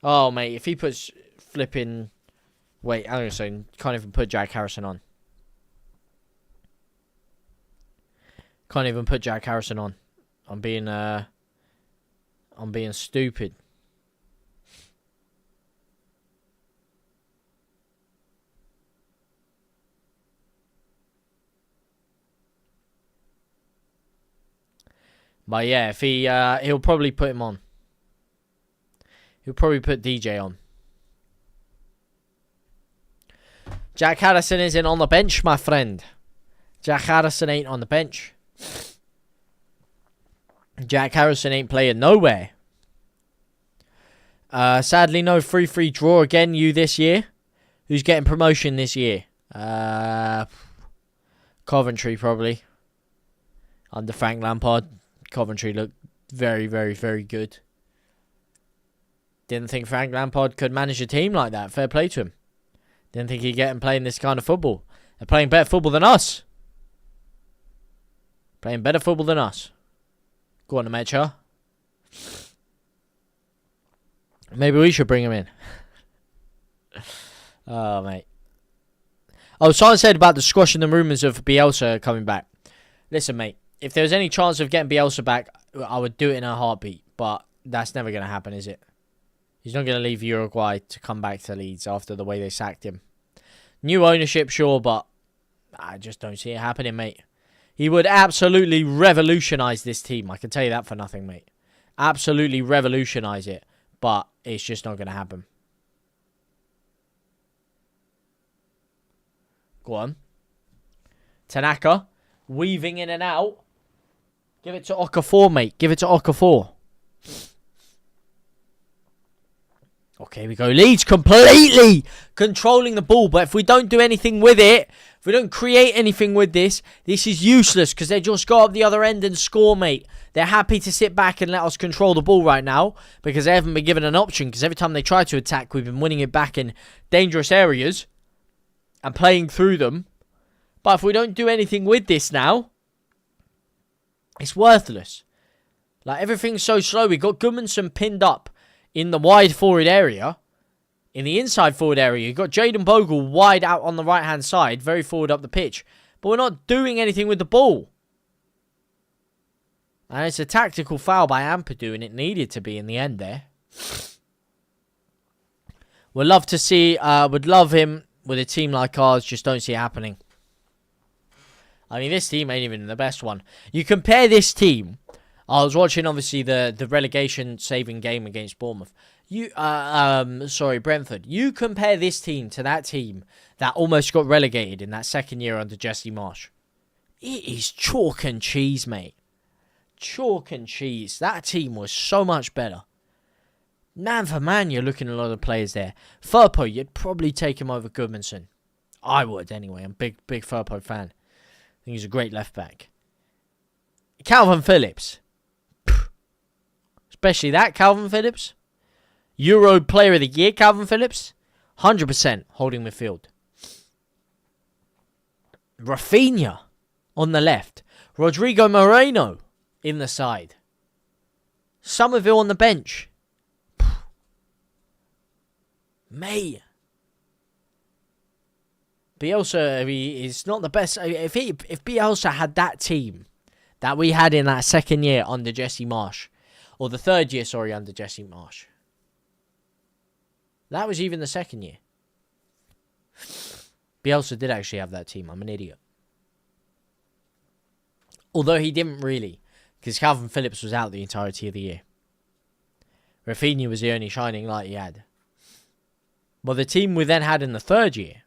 Oh, mate. If he puts flipping... Wait, I'm going to say, can't even put Jack Harrison on. Can't even put Jack Harrison on. I'm being stupid. But yeah, if he'll probably put him on. He'll probably put DJ on. Jack Harrison isn't on the bench, my friend. Jack Harrison ain't on the bench. Jack Harrison ain't playing nowhere. Sadly, no 3-3 draw again, you this year. Who's getting promotion this year? Coventry, probably. Under Frank Lampard. Coventry looked very, very, very good. Didn't think Frank Lampard could manage a team like that. Fair play to him. Didn't think he'd get him playing this kind of football. They're playing better football than us. Playing better football than us. Go on, Amecha. Maybe we should bring him in. Oh, mate. Oh, someone said about the squashing the rumours of Bielsa coming back. Listen, mate. If there was any chance of getting Bielsa back, I would do it in a heartbeat. But that's never going to happen, is it? He's not going to leave Uruguay to come back to Leeds after the way they sacked him. New ownership, sure, but I just don't see it happening, mate. He would absolutely revolutionise this team. I can tell you that for nothing, mate. Absolutely revolutionise it. But it's just not going to happen. Go on. Tanaka. Weaving in and out. Give it to Okafor, mate. Give it to Okafor. Okay, we go. Leeds completely controlling the ball. But if we don't do anything with it, if we don't create anything with this is useless because they just go up the other end and score, mate. They're happy to sit back and let us control the ball right now because they haven't been given an option. Because every time they try to attack, we've been winning it back in dangerous areas and playing through them. But if we don't do anything with this now, it's worthless. Like, everything's so slow. We got Goodmanson pinned up in the wide forward area. In the inside forward area, you've got Jaden Bogle wide out on the right-hand side, very forward up the pitch. But we're not doing anything with the ball. And it's a tactical foul by Ampadu, and it needed to be in the end there. Would love to see, would love him with a team like ours, just don't see it happening. I mean, this team ain't even the best one. You compare this team. I was watching, obviously, the relegation-saving game against Bournemouth. Brentford. You compare this team to that team that almost got relegated in that second year under Jesse Marsh. It is chalk and cheese, mate. Chalk and cheese. That team was so much better. Man for man, you're looking at a lot of players there. Firpo, you'd probably take him over Goodmanson. I would, anyway. I'm a big Firpo fan. I think he's a great left-back. Calvin Phillips. Especially that Calvin Phillips. Euro Player of the Year, Calvin Phillips. 100% holding midfield. Rafinha on the left. Rodrigo Moreno in the side. Somerville on the bench. Mate. Bielsa is not the best. If Bielsa had that team that we had in that second year under Jesse Marsh, or the third year, sorry, under Jesse Marsh. That was even the second year. Bielsa did actually have that team. I'm an idiot. Although he didn't really, because Calvin Phillips was out the entirety of the year. Rafinha was the only shining light he had. But the team we then had in the third year,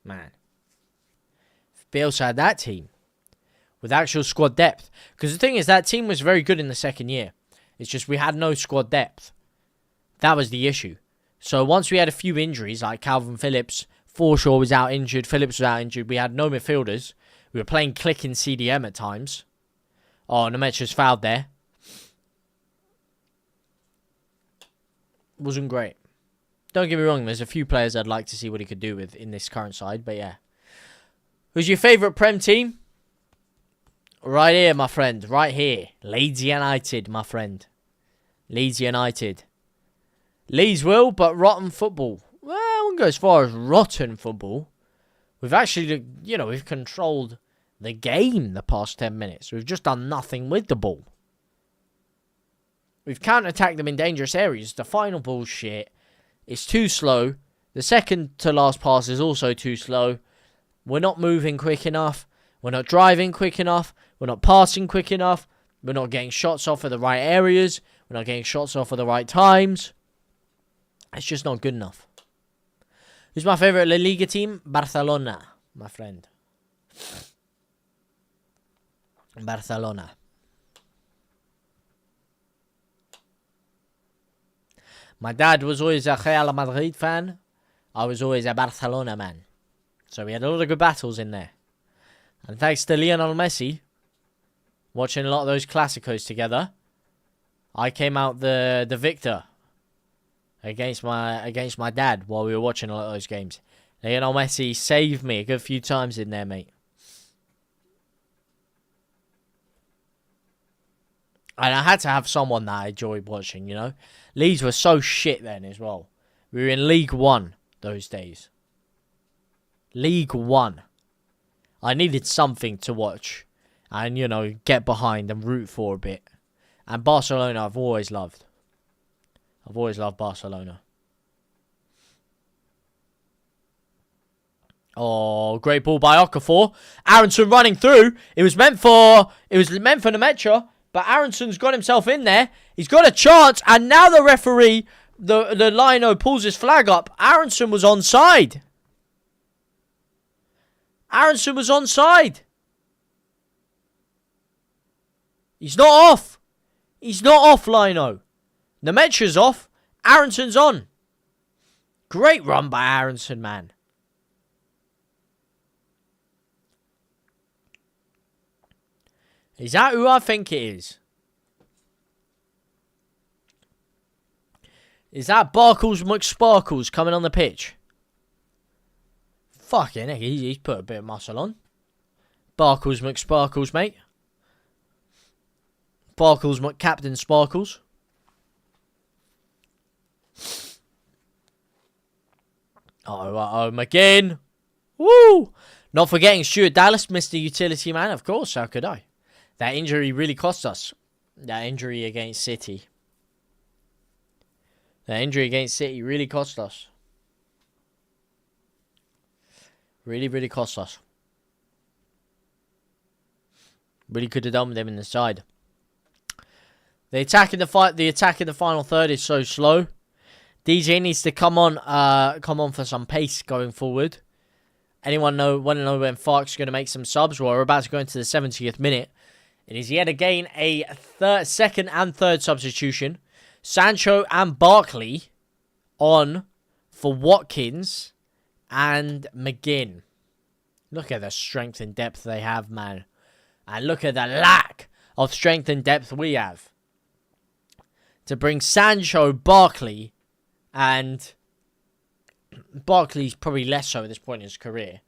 man. If Bielsa had that team with actual squad depth. Because the thing is, that team was very good in the second year. It's just we had no squad depth. That was the issue. So once we had a few injuries, like Calvin Phillips, Forshaw was out injured, Phillips was out injured, we had no midfielders. We were playing click in CDM at times. Oh, Nemecha's fouled there. Wasn't great. Don't get me wrong, there's a few players I'd like to see what he could do with in this current side, but yeah. Who's your favourite Prem team? Right here, my friend. Right here. Leeds United, my friend. Leeds United. Leeds will, but rotten football. Well, I wouldn't go as far as rotten football. We've actually, we've controlled the game the past 10 minutes. We've just done nothing with the ball. We've counter-attacked them in dangerous areas. The final ball's shit. It's too slow. The second to last pass is also too slow. We're not moving quick enough. We're not driving quick enough. We're not passing quick enough. We're not getting shots off of the right areas. We're not getting shots off at the right times. It's just not good enough. Who's my favourite La Liga team? Barcelona, my friend. Barcelona. My dad was always a Real Madrid fan. I was always a Barcelona man. So we had a lot of good battles in there. And thanks to Lionel Messi, watching a lot of those Clásicos together, I came out the victor against my dad while we were watching a lot of those games. Lionel Messi saved me a good few times in there, mate. And I had to have someone that I enjoyed watching, Leeds were so shit then as well. We were in League One those days. League One. I needed something to watch and, get behind and root for a bit. And Barcelona I've always loved. I've always loved Barcelona. Oh, great ball by Okafor. Aronson running through. It was meant for Nemecha, but Aronson's got himself in there. He's got a chance, and now the referee, the Lino, pulls his flag up. Aronson was onside. Aronson was onside. He's not off. He's not off, Lino. Nemecha's off. Aronson's on. Great run by Aronson, man. Is that who I think it is? Is that Barkles McSparkles coming on the pitch? Fucking heck, he's put a bit of muscle on. Barkles McSparkles, mate. Barkles McCaptain Sparkles. Oh, McGinn. Woo! Not forgetting Stuart Dallas, Mr. Utility Man. Of course, how could I? That injury really cost us. That injury against City. That injury against City really cost us. Really, really cost us. Really could have done with them in the side. The attack in the final third is so slow. DJ needs to come on for some pace going forward. Anyone want to know when Fark's going to make some subs? Well, we're about to go into the 70th minute. It is yet again a second and third substitution. Sancho and Barkley on for Watkins and McGinn. Look at the strength and depth they have, man. And look at the lack of strength and depth we have. To bring Sancho, Barkley, and Barkley's probably less so at this point in his career,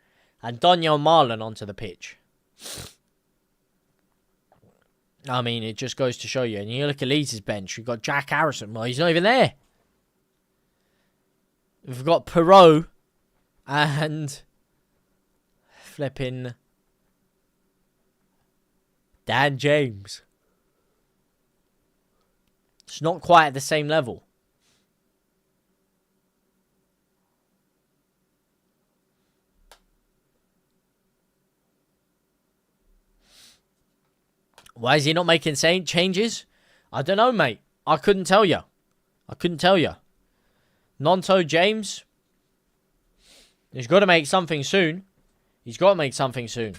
and Daniel Marlon onto the pitch. I mean, it just goes to show you. And you look at Leeds' bench. We've got Jack Harrison. Well, he's not even there. We've got Perot and flipping Dan James. It's not quite at the same level. Why is he not making changes? I don't know, mate. I couldn't tell you. Nonto James. He's got to make something soon. He's got to make something soon.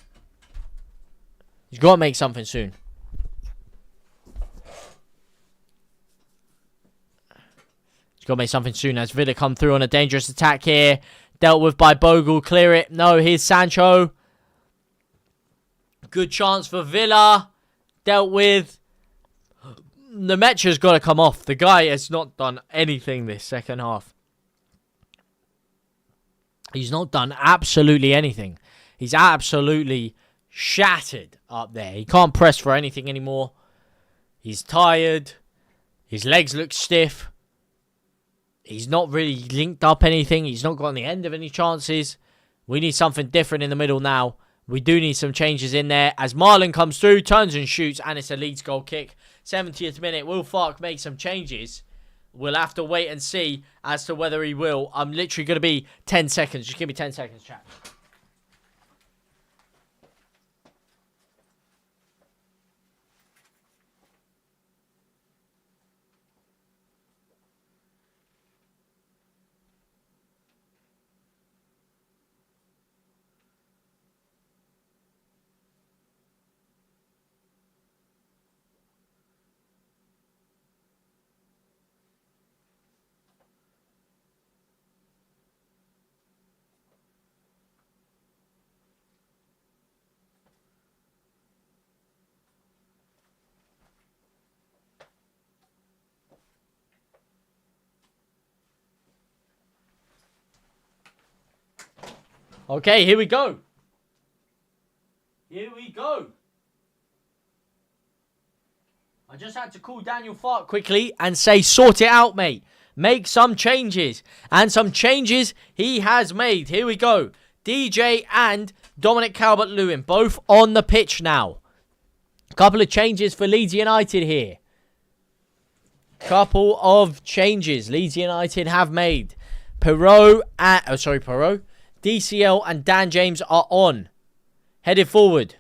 He's got to make something soon. He's got to make something soon as Villa come through on a dangerous attack here. Dealt with by Bogle. Clear it. No, here's Sancho. Good chance for Villa. Dealt with. The Metra's got to come off. The guy has not done anything this second half. He's not done absolutely anything. He's absolutely shattered up there. He can't press for anything anymore. He's tired. His legs look stiff. He's not really linked up anything. He's not gotten the end of any chances. We need something different in the middle now. We do need some changes in there. As Marlon comes through, turns and shoots, and it's a Leeds goal kick. 70th minute. Will Fark make some changes? We'll have to wait and see as to whether he will. I'm literally going to be 10 seconds. Just give me 10 seconds, chat. Okay, here we go. Here we go. I just had to call Daniel Fark quickly and say, sort it out, mate. Make some changes. And some changes he has made. Here we go. DJ and Dominic Calvert-Lewin, both on the pitch now. Couple of changes for Leeds United here. Couple of changes Leeds United have made. Perot. DCL and Dan James are on. Headed forward.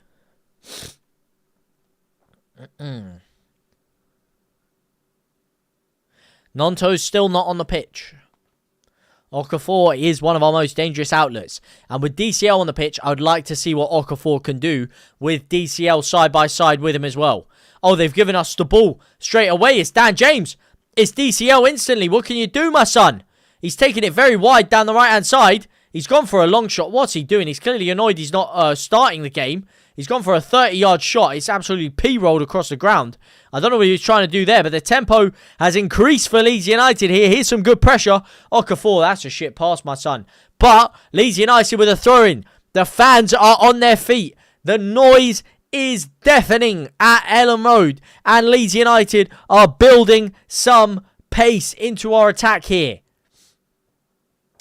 Nonto's still not on the pitch. Okafor is one of our most dangerous outlets. And with DCL on the pitch, I would like to see what Okafor can do with DCL side by side with him as well. Oh, they've given us the ball straight away. It's Dan James. It's DCL instantly. What can you do, my son? He's taking it very wide down the right-hand side. He's gone for a long shot. What's he doing? He's clearly annoyed he's not starting the game. He's gone for a 30-yard shot. It's absolutely P-rolled across the ground. I don't know what he was trying to do there, but the tempo has increased for Leeds United here. Here's some good pressure. Okafor, that's a shit pass, my son. But Leeds United with a throw-in. The fans are on their feet. The noise is deafening at Ellen Road. And Leeds United are building some pace into our attack here.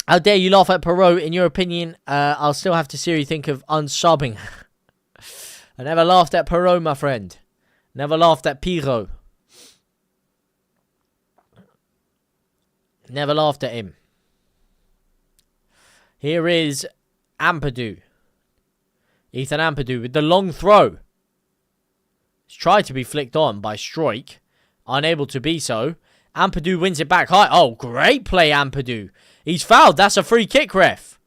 How dare you laugh at Perot? In your opinion, I'll still have to seriously think of unsubbing. I never laughed at Perot, my friend. Never laughed at Pirot. Never laughed at him. Here is Ampadu. Ethan Ampadu with the long throw. He's tried to be flicked on by Stroik. Unable to be so. Ampadu wins it back high. Oh, great play, Ampadu. He's fouled. That's a free kick, ref.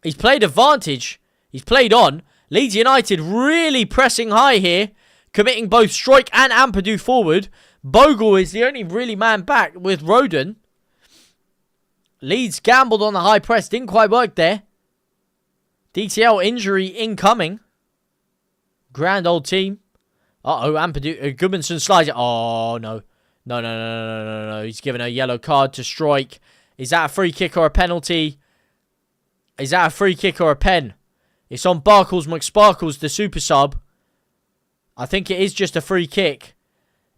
He's played advantage. He's played on. Leeds United really pressing high here. Committing both Stroik and Ampadu forward. Bogle is the only really man back with Roden. Leeds gambled on the high press. Didn't quite work there. DTL injury incoming. Grand old team. Uh-oh, Ampadu. Goodmanson slides it. Oh, no. No. He's given a yellow card to Stroik. Is that a free kick or a penalty? Is that a free kick or a pen? It's on Barkles McSparkles, the super sub. I think it is just a free kick.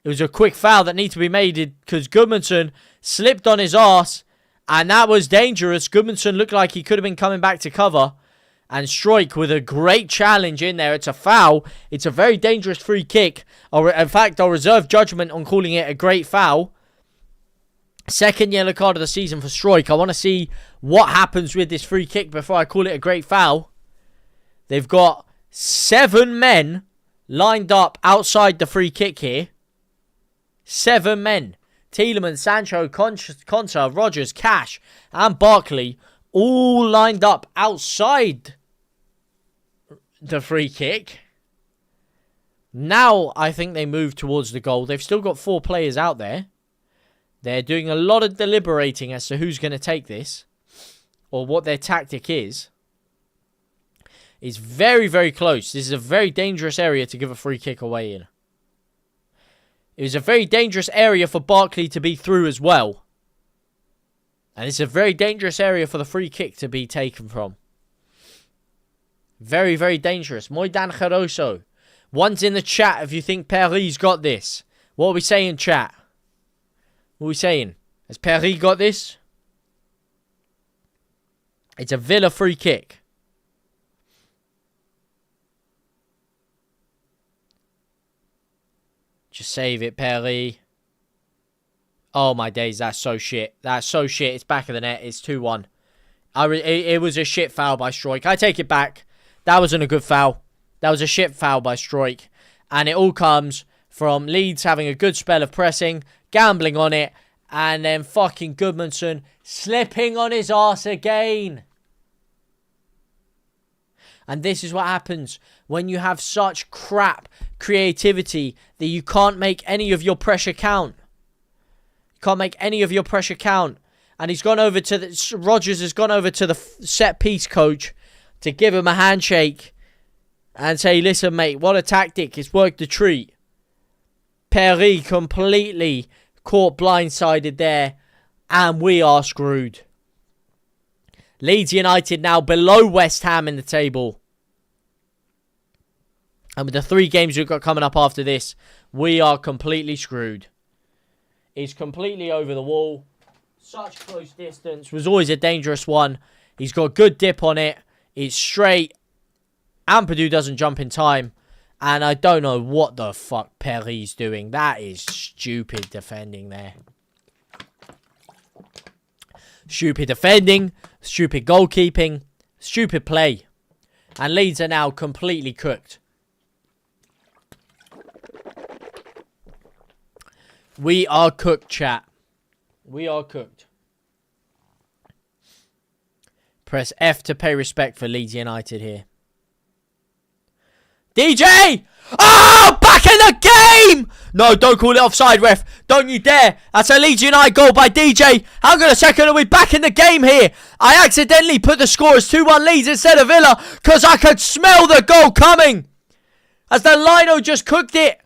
It was a quick foul that needs to be made because Goodmanson slipped on his arse. And that was dangerous. Goodmanson looked like he could have been coming back to cover. And Stroik with a great challenge in there. It's a foul. It's a very dangerous free kick. In fact, I'll reserve judgment on calling it a great foul. Second yellow card of the season for Stroik. I want to see what happens with this free kick before I call it a great foul. They've got 7 men lined up outside the free kick here. 7 men. Tielemans, Sancho, Konsa, Rogers, Cash and Barkley all lined up outside the free kick. Now, I think they move towards the goal. They've still got 4 players out there. They're doing a lot of deliberating as to who's going to take this. Or what their tactic is. It's very, very close. This is a very dangerous area to give a free kick away in. It was a very dangerous area for Barkley to be through as well. And it's a very dangerous area for the free kick to be taken from. Very, very dangerous. Muy dangeroso. One's in the chat if you think Paris got this. What are we saying, chat? What are we saying? Has Paris got this? It's a Villa free kick. Just save it, Paris. Oh, my days. That's so shit. That's so shit. It's back of the net. It's 2-1. It was a shit foul by Struijk. I take it back. That wasn't a good foul. That was a shit foul by Struijk. And it all comes from Leeds having a good spell of pressing, gambling on it, and then fucking Goodmanson slipping on his arse again. And this is what happens when you have such crap creativity that you can't make any of your pressure count. You can't make any of your pressure count. And he's gone over to the... Rodgers has gone over to the set-piece coach to give him a handshake and say, listen, mate, what a tactic. It's worked a treat. Paris completely caught blindsided there. And we are screwed. Leeds United now below West Ham in the table. And with the 3 games we've got coming up after this, we are completely screwed. It's completely over the wall. Such close distance. Was always a dangerous one. He's got good dip on it. It's straight. Ampadu doesn't jump in time. And I don't know what the fuck Perry's doing. That is stupid defending there. Stupid defending. Stupid goalkeeping. Stupid play. And Leeds are now completely cooked. We are cooked, chat. We are cooked. Press F to pay respect for Leeds United here. DJ! Oh, back in the game! No, don't call it offside, ref. Don't you dare. That's a Leeds United goal by DJ. Hang on a second, are we back in the game here? I accidentally put the score as 2-1 Leeds instead of Villa because I could smell the goal coming. As the lino just cooked it.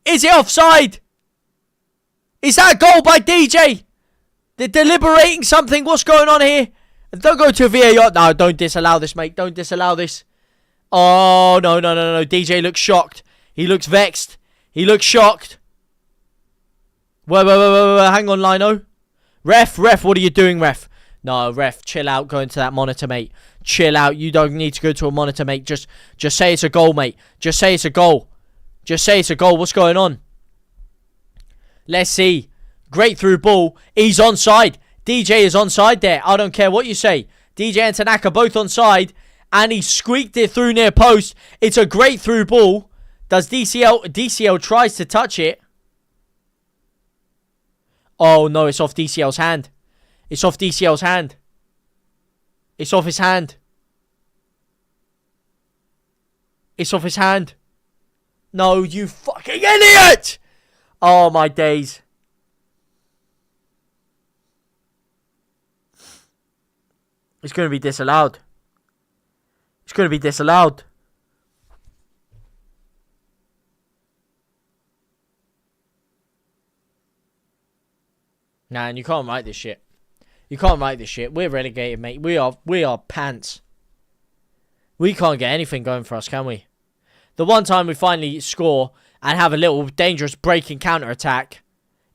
Is it offside? Is that a goal by DJ? They're deliberating something. What's going on here? Don't go to VAR. No, don't disallow this, mate. Don't disallow this. Oh, no. DJ looks shocked. He looks vexed. He looks shocked. Wait. Hang on, Lino. Ref, what are you doing, ref? No, ref, chill out. Go into that monitor, mate. Chill out. You don't need to go to a monitor, mate. Just say it's a goal, mate. Just say it's a goal. Just say it's a goal. What's going on? Let's see. Great through ball. He's onside. DJ is onside there. I don't care what you say. DJ and Tanaka both onside. And he squeaked it through near post. It's a great through ball. Does DCL tries to touch it. Oh no, it's off DCL's hand. It's off DCL's hand. It's off his hand. It's off his hand. No, you fucking idiot! Oh, my days. It's going to be disallowed. It's going to be disallowed. Nah, and you can't write this shit. You can't write this shit. We're relegated, mate. We are pants. We can't get anything going for us, can we? The one time we finally score and have a little dangerous breaking counter attack,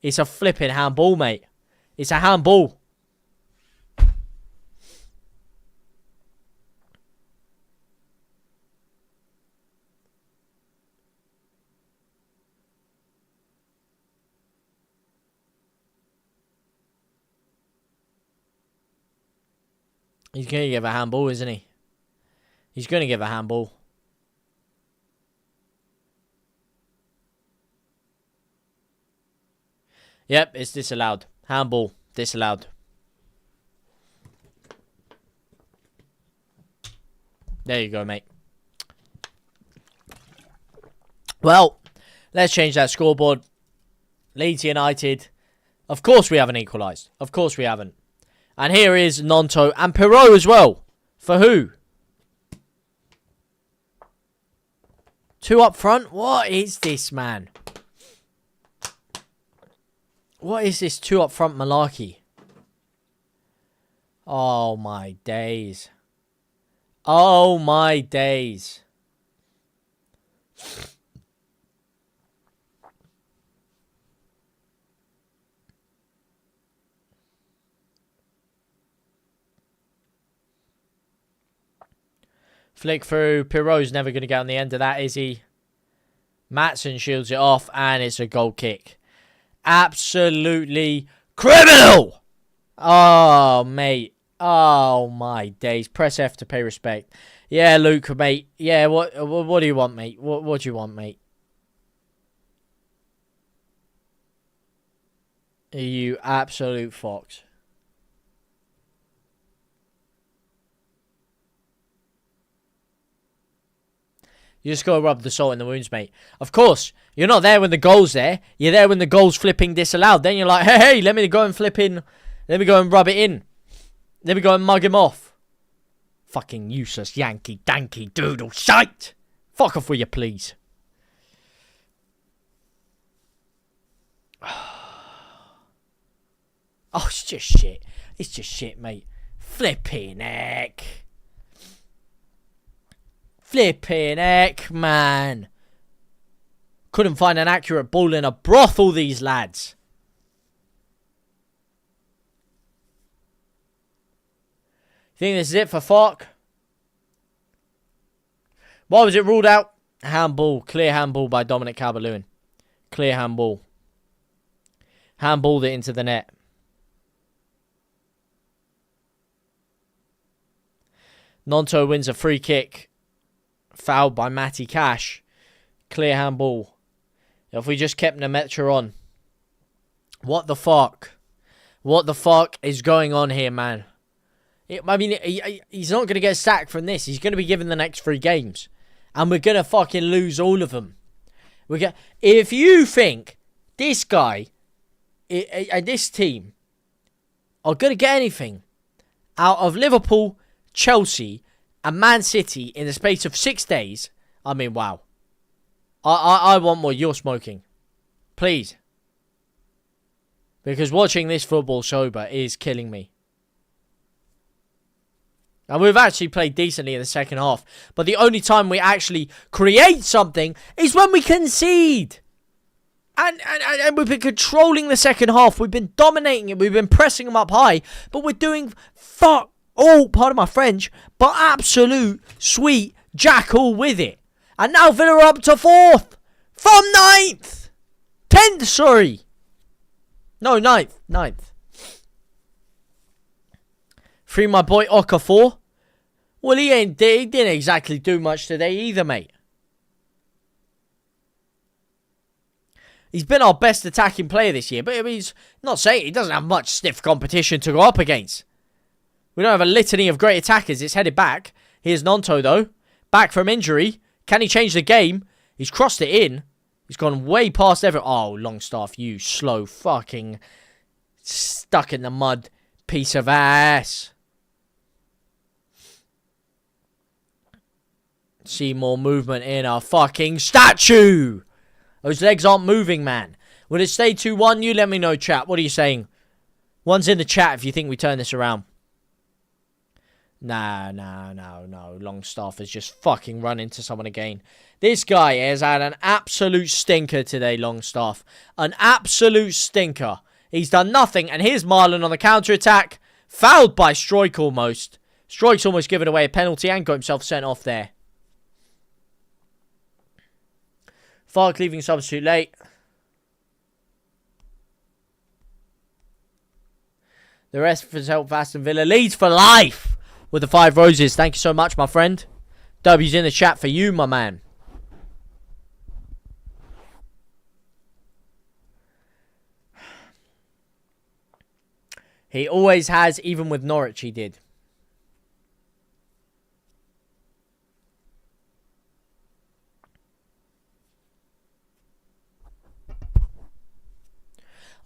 it's a flipping handball, mate. It's a handball. He's going to give a handball, isn't he? He's going to give a handball. Yep, it's disallowed. Handball, disallowed. There you go, mate. Well, let's change that scoreboard. Leeds United. Of course we haven't equalised. Of course we haven't. And here is Nonto and Pirot as well. For who? 2 up front? What is this, man? What is this 2 up front malarkey? Oh, my days. Oh, my days. Flick through. Pirot's never going to get on the end of that, is he? Maatsen shields it off, and it's a goal kick. Absolutely criminal! Oh, mate. Oh, my days. Press F to pay respect. Yeah, Luke, mate. Yeah, what do you want, mate? What do you want, mate? You absolute fox. You just got to rub the salt in the wounds, mate. Of course, you're not there when the goal's there. You're there when the goal's flipping disallowed. Then you're like, hey, let me go and flip in. Let me go and rub it in. Let me go and mug him off. Fucking useless Yankee danky doodle shite. Fuck off with you, please. Oh, it's just shit. It's just shit, mate. Flipping heck. Flipping heck, man. Couldn't find an accurate ball in a brothel, these lads. Think this is it for Falk? Why was it ruled out? Handball. Clear handball by Dominic Calvert-Lewin. Clear handball. Handballed it into the net. Nonto wins a free kick. Fouled by Matty Cash. Clear handball. If we just kept Nemetra on. What the fuck? What the fuck is going on here, man? I mean, he's not going to get sacked from this. He's going to be given the next 3 games. And we're going to fucking lose all of them. If you think this guy and this team are going to get anything out of Liverpool, Chelsea and Man City in the space of 6 days, I mean, wow. I want more. You're smoking. Please. Because watching this football sober is killing me. And we've actually played decently in the second half. But the only time we actually create something is when we concede. And we've been controlling the second half. We've been dominating it. We've been pressing them up high. But we're doing fuck all, pardon my French, but absolute sweet jack all with it. And now Villa are up to 4th. From 9th. 10th, sorry. No, 9th. Free my boy Okafor. Well, he didn't exactly do much today either, mate. He's been our best attacking player this year, but I mean, he's not saying he doesn't have much stiff competition to go up against. We don't have a litany of great attackers. It's headed back. Here's Nonto, though. Back from injury. Can he change the game? He's crossed it in. He's gone way past everyone. Oh, Longstaff, you slow fucking stuck in the mud piece of ass. See more movement in a fucking statue. Those legs aren't moving, man. Will it stay 2-1? You let me know, chat. What are you saying? One's in the chat if you think we turn this around. No. Longstaff has just fucking run into someone again. This guy has had an absolute stinker today, Longstaff. An absolute stinker. He's done nothing. And here's Marlon on the counter-attack. Fouled by Stroik almost. Stroik's almost given away a penalty and got himself sent off there. Falk leaving substitute late. The rest for help for Aston Villa. Leeds for life with the 5 roses. Thank you so much, my friend. W's in the chat for you, my man. He always has, even with Norwich he did.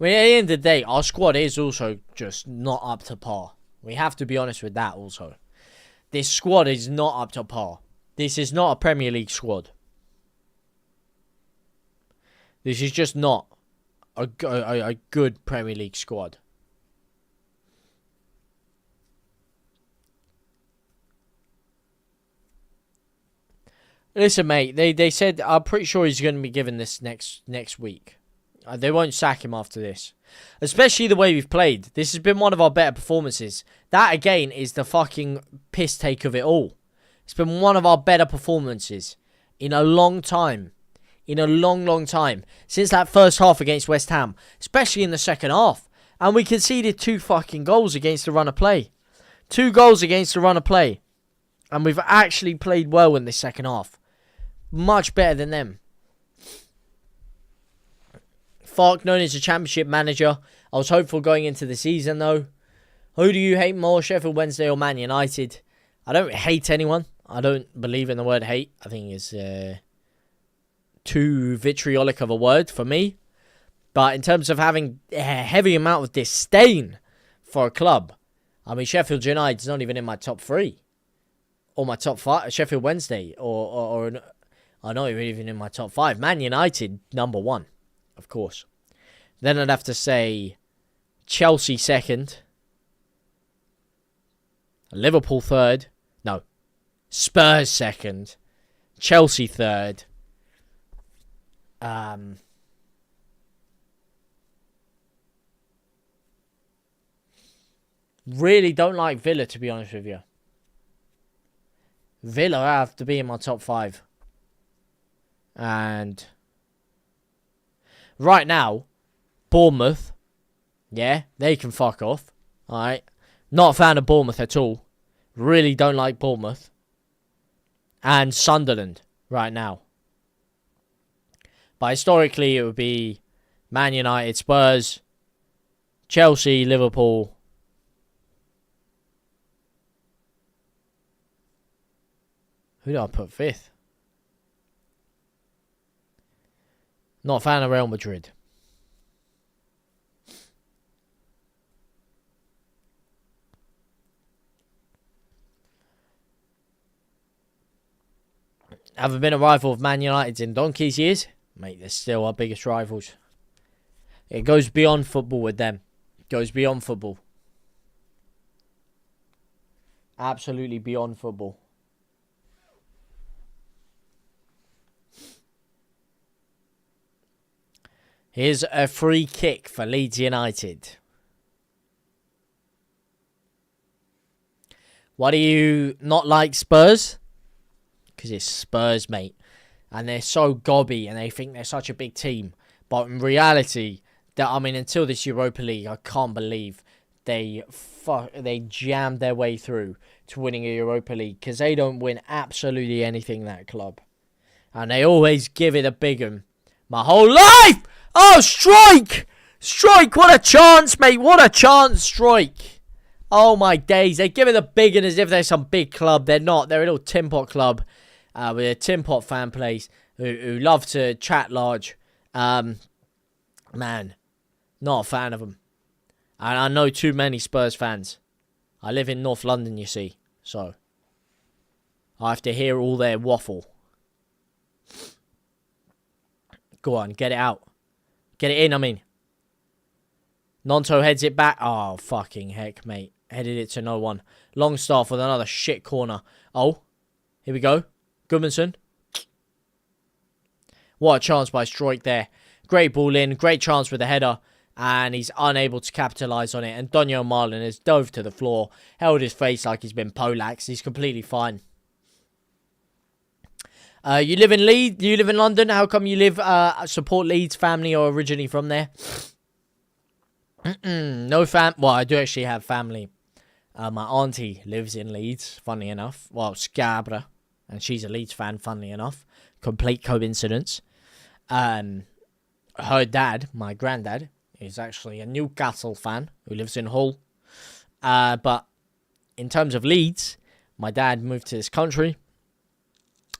mean, at the end of the day, our squad is also just not up to par. We have to be honest with that also. This squad is not up to par. This is not a Premier League squad. This is just not a good Premier League squad. Listen, mate, they said, I'm pretty sure he's going to be given this next week. They won't sack him after this. Especially the way we've played. This has been one of our better performances. That, again, is the fucking piss take of it all. It's been one of our better performances in a long time. In a long, long time. Since that first half against West Ham. Especially in the second half. And we conceded 2 fucking goals against the run of play. 2 goals against the run of play. And we've actually played well in the second half. Much better than them. Fark known as a championship manager. I was hopeful going into the season though. Who do you hate more, Sheffield Wednesday or Man United? I don't hate anyone. I don't believe in the word hate. I think it's too vitriolic of a word for me. But in terms of having a heavy amount of disdain for a club, I mean, Sheffield United's not even in my top 3. Or my top 5. Sheffield Wednesday. Or not even in my top 5. Man United, number 1. Of course. Then I'd have to say Chelsea second. Liverpool third. No. Spurs second. Chelsea third. Really don't like Villa, to be honest with you. Villa have to be in my top 5. And right now, Bournemouth, yeah, they can fuck off. Alright. Not a fan of Bournemouth at all. Really don't like Bournemouth. And Sunderland right now. But historically, it would be Man United, Spurs, Chelsea, Liverpool. Who did I put 5th? Not a fan of Real Madrid. Haven't been a rival of Man United in donkey's years. Mate, they're still our biggest rivals. It goes beyond football with them. It goes beyond football. Absolutely beyond football. Here's a free kick for Leeds United. Why do you not like Spurs? Because it's Spurs, mate. And they're so gobby and they think they're such a big team. But in reality, until this Europa League, I can't believe they jammed their way through to winning a Europa League. Because they don't win absolutely anything, that club. And they always give it a big one. My whole life! Oh, Strike! Strike, what a chance, mate. What a chance, Strike. Oh, my days. They give it a big one as if they're some big club. They're not. They're a little tin pot club with a tin pot fan base who love to chat large. Man, not a fan of them. And I know too many Spurs fans. I live in North London, you see. So, I have to hear all their waffle. Go on, get it out. Get it in, I mean. Nonto heads it back. Oh, fucking heck, mate. Headed it to no one. Longstaff with another shit corner. Oh, here we go. Goodmanson. What a chance by Strike there. Great ball in. Great chance with the header. And he's unable to capitalise on it. And Daniel Marlin has dove to the floor. Held his face like he's been polaxed. He's completely fine. You live in Leeds? You live in London? How come you live, support Leeds family or originally from there? No well, I do actually have family. My auntie lives in Leeds, funny enough. Well, Scarborough. And she's a Leeds fan, funnily enough. Complete coincidence. Her dad, my granddad, is actually a Newcastle fan who lives in Hull. But in terms of Leeds, my dad moved to this country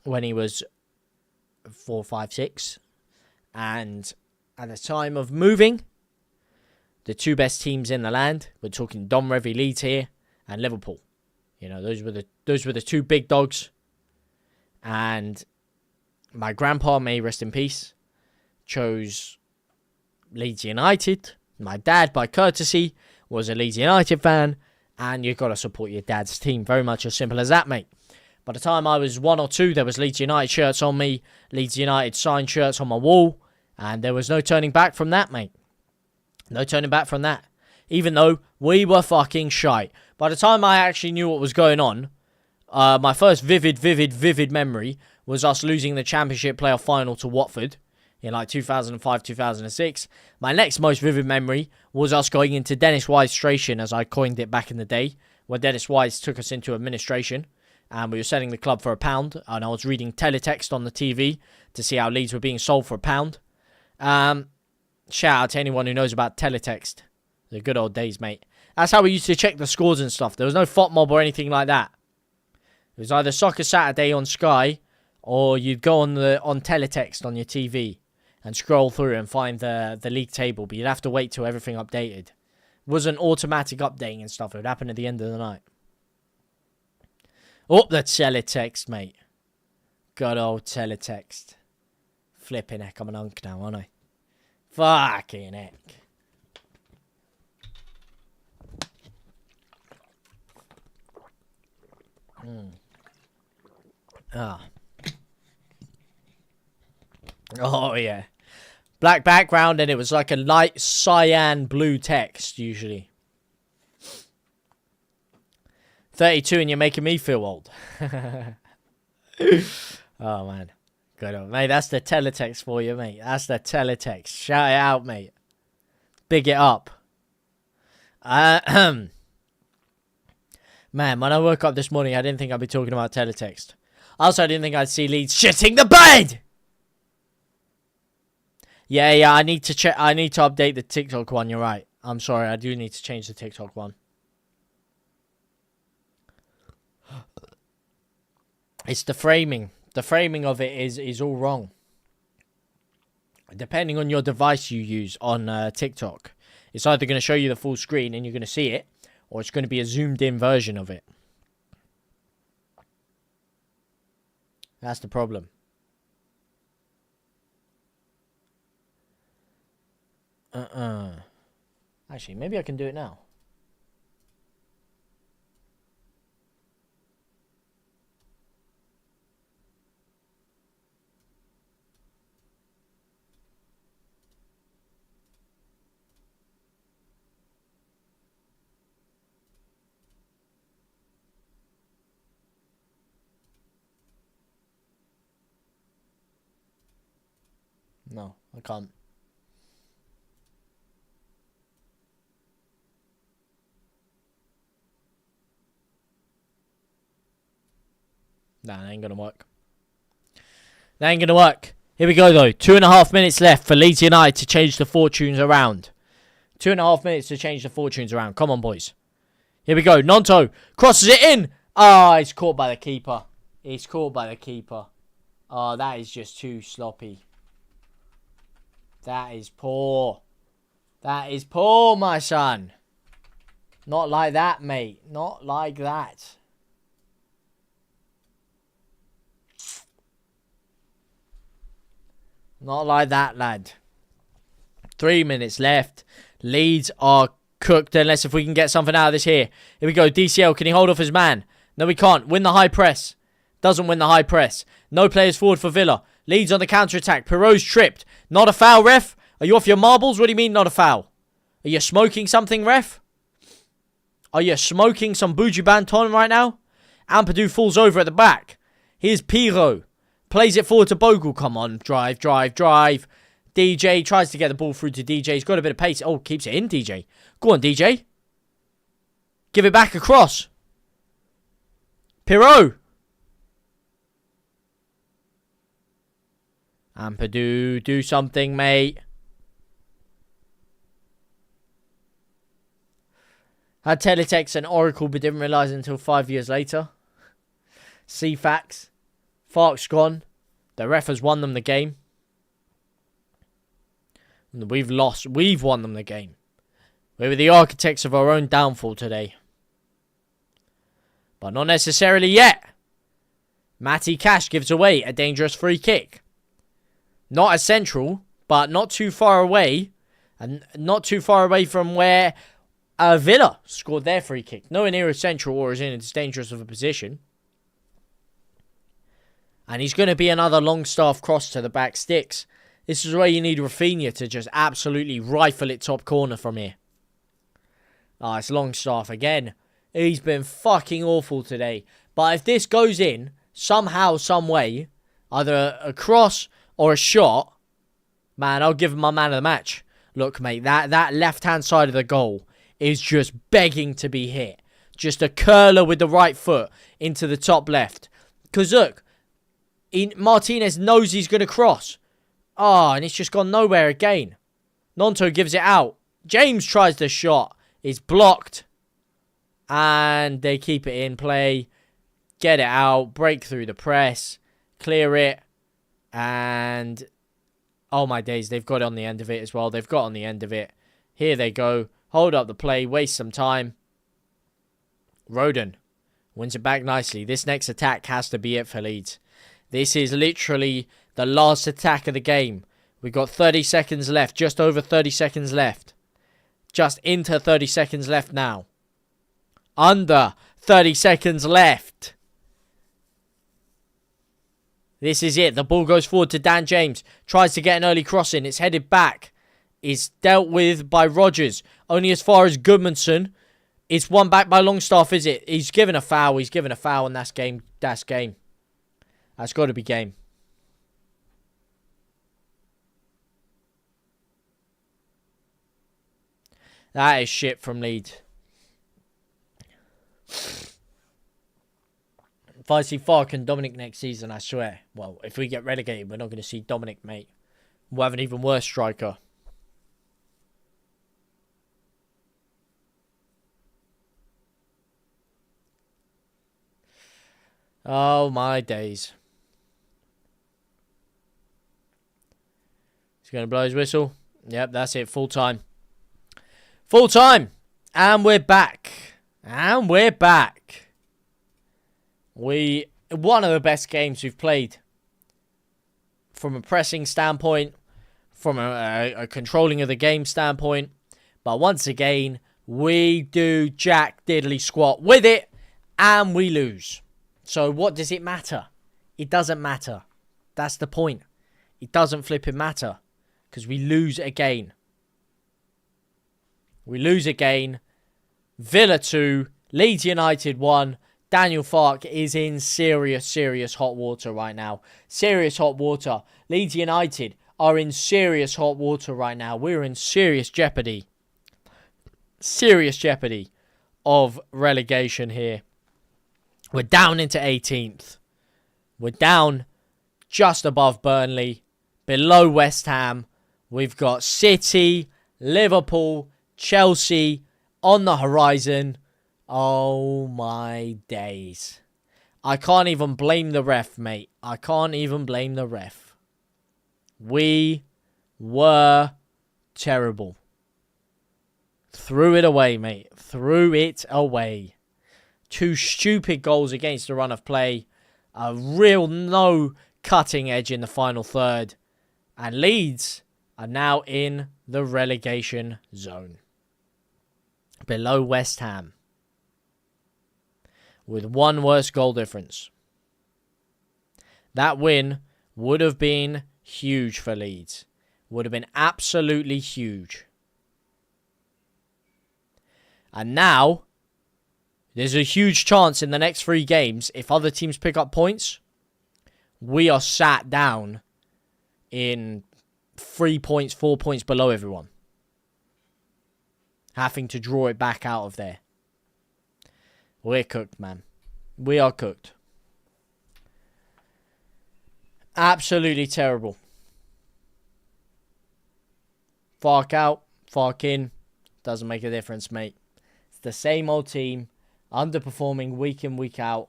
when he was 4, 5, 6. And at the time of moving, the two best teams in the land. We're talking Domrevy, Leeds here, and Liverpool. You know, those were the two big dogs. And my grandpa, may rest in peace, chose Leeds United. My dad, by courtesy, was a Leeds United fan. And you've got to support your dad's team. Very much as simple as that, mate. By the time I was 1 or 2, there was Leeds United shirts on me. Leeds United signed shirts on my wall. And there was no turning back from that, mate. No turning back from that. Even though we were fucking shite. By the time I actually knew what was going on, my first vivid memory was us losing the Championship playoff final to Watford in like 2005, 2006. My next most vivid memory was us going into Dennis Wise Station, as I coined it back in the day, where Dennis Wise took us into administration, and we were selling the club for £1, and I was reading teletext on the TV to see how Leeds were being sold for £1. Shout out to anyone who knows about teletext. The good old days, mate. That's how we used to check the scores and stuff. There was no FOTMob or anything like that. It was either Soccer Saturday on Sky, or you'd go on teletext on your TV and scroll through and find the league table, but you'd have to wait till everything updated. It wasn't automatic updating and stuff. It would happen at the end of the night. Oh, the teletext, mate. Good old teletext. Flipping heck, I'm an unk now, aren't I? Fucking heck. Oh, yeah. Black background, and it was like a light cyan blue text, usually. 32, and you're making me feel old. Oh, man. Good on, mate. That's the teletext for you, mate. That's the teletext. Shout it out, mate. Big it up. Man, when I woke up this morning, I didn't think I'd be talking about teletext. Also, I didn't think I'd see Leeds shitting the bed! Yeah, I need to check. I need to update the TikTok one, you're right. I'm sorry, I do need to change the TikTok one. It's the framing. The framing of it is all wrong. Depending on your device you use on TikTok, it's either going to show you the full screen and you're going to see it, or it's going to be a zoomed in version of it. That's the problem. Actually, maybe I can do it now. No, I can't. Nah, that ain't gonna work. That ain't gonna work. Here we go, though. 2.5 minutes left for Leeds United to change the fortunes around. 2.5 minutes to change the fortunes around. Come on, boys. Here we go. Nonto crosses it in. Ah, he's caught by the keeper. He's caught by the keeper. Oh, that is just too sloppy. That is poor. That is poor, my son. Not like that, mate. Not like that. Not like that, lad. 3 minutes left. Leeds are cooked unless if we can get something out of this here. Here we go. DCL, can he hold off his man? No, we can't. Win the high press. Doesn't win the high press. No players forward for Villa. Leeds on the counter-attack. Perot's tripped. Not a foul, ref? Are you off your marbles? What do you mean not a foul? Are you smoking something, ref? Are you smoking some Buju Banton right now? Ampadu falls over at the back. Here's Pirot. Plays it forward to Bogle. Come on. Drive. DJ tries to get the ball through to DJ. He's got a bit of pace. Oh, keeps it in, DJ. Go on, DJ. Give it back across. Pirot. Ampadu, do something, mate. Had teletext and Oracle, but didn't realise until 5 years later. CFAX. Fark's gone. The ref has won them the game. We've lost. We've won them the game. We were the architects of our own downfall today. But not necessarily yet. Matty Cash gives away a dangerous free kick. Not as central, but not too far away. And not too far away from where Villa scored their free kick. Nowhere near as central or as in as dangerous of a position. And he's going to be another Longstaff cross to the back sticks. This is where you need Rafinha to just absolutely rifle it top corner from here. Ah, it's Longstaff again. He's been fucking awful today. But if this goes in, somehow, some way, either a cross or a shot, man, I'll give him my man of the match. Look, mate, that left-hand side of the goal is just begging to be hit. Just a curler with the right foot into the top left. Because look, Martinez knows he's going to cross. Ah, and it's just gone nowhere again. Nonto gives it out. James tries the shot. It's blocked. And they keep it in play. Get it out. Break through the press. Clear it. And oh my days, they've got on the end of it as well. They've got on the end of it. Here they go. Hold up the play. Waste some time. Rodon wins it back nicely. This next attack has to be it for Leeds. This is literally the last attack of the game. We've got 30 seconds left. Just over 30 seconds left. Just into 30 seconds left now. Under 30 seconds left. This is it. The ball goes forward to Dan James. Tries to get an early cross in. It's headed back. It's dealt with by Rodgers. Only as far as Goodmanson. It's won back by Longstaff, is it? He's given a foul. He's given a foul, and that's game. That's game. That's got to be game. That is shit from Leeds. If I see Fark and Dominic next season, I swear. Well, if we get relegated, we're not going to see Dominic, mate. We'll have an even worse striker. Oh, my days. He's going to blow his whistle. Yep, that's it. Full time. Full time. And we're back. And we're back. One of the best games we've played. From a pressing standpoint. From a controlling of the game standpoint. But once again, we do jack diddly squat with it. And we lose. So what does it matter? It doesn't matter. That's the point. It doesn't flipping matter. Because we lose again. We lose again. Villa 2. Leeds United 1. Daniel Farke is in serious hot water right now. Serious hot water. Leeds United are in serious hot water right now. We're in serious jeopardy. Serious jeopardy of relegation here. We're down into 18th. We're down just above Burnley. Below West Ham. We've got City, Liverpool, Chelsea on the horizon. Oh my days. I can't even blame the ref, mate. I can't even blame the ref. We were terrible. Threw it away, mate. Threw it away. 2 stupid goals against the run of play. A real no cutting edge in the final third. And Leeds are now in the relegation zone. Below West Ham. With 1 worse goal difference. That win would have been huge for Leeds. Would have been absolutely huge. And now, there's a huge chance in the next 3 games, if other teams pick up points, we are sat down in 3 points, 4 points below everyone. Having to draw it back out of there. We're cooked, man. We are cooked. Absolutely terrible. Farke out, Farke in. Doesn't make a difference, mate. It's the same old team. Underperforming week in, week out.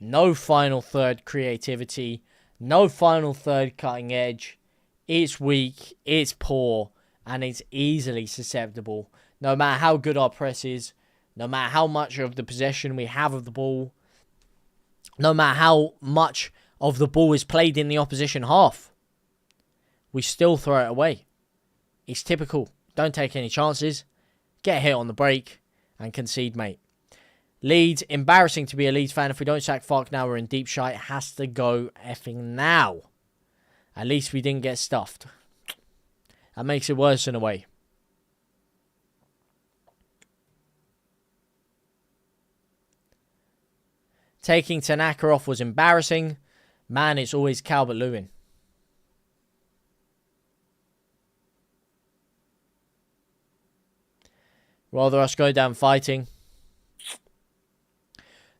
No final third creativity. No final third cutting edge. It's weak. It's poor. And it's easily susceptible. No matter how good our press is, no matter how much of the possession we have of the ball, no matter how much of the ball is played in the opposition half, we still throw it away. It's typical. Don't take any chances. Get a hit on the break and concede, mate. Leeds, embarrassing to be a Leeds fan. If we don't sack Fark now, we're in deep shite. It has to go effing now. At least we didn't get stuffed. That makes it worse in a way. Taking Tanaka off was embarrassing. Man, it's always Calvert-Lewin. Rather us go down fighting.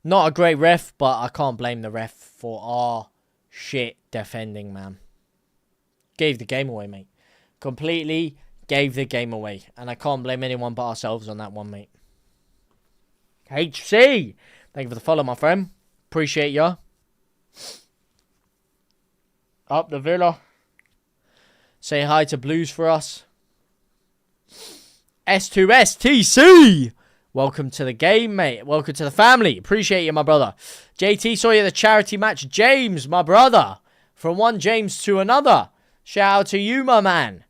Not a great ref, but I can't blame the ref for our shit defending, man. Gave the game away, mate. Completely gave the game away. And I can't blame anyone but ourselves on that one, mate. HC! Thank you for the follow, my friend. Appreciate ya. Up the Villa. Say hi to Blues for us. S2STC! Welcome to the game, mate. Welcome to the family. Appreciate you, my brother. JT, saw you at the charity match. James, my brother. From one James to another. Shout out to you, my man.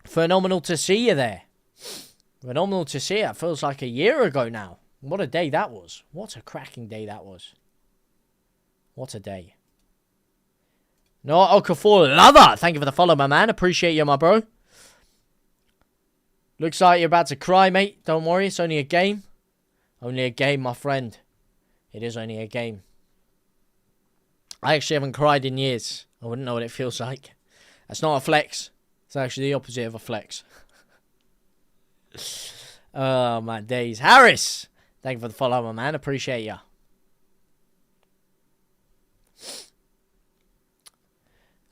Phenomenal to see you there. Phenomenal to see you. It feels like a year ago now. What a day that was. What a cracking day that was. What a day. No, Okafor Lover. Thank you for the follow, my man. Appreciate you, my bro. Looks like you're about to cry, mate. Don't worry, it's only a game. Only a game, my friend. It is only a game. I actually haven't cried in years. I wouldn't know what it feels like. That's not a flex. It's actually the opposite of a flex. Oh, my days. Harris! Thank you for the follow, my man. Appreciate ya.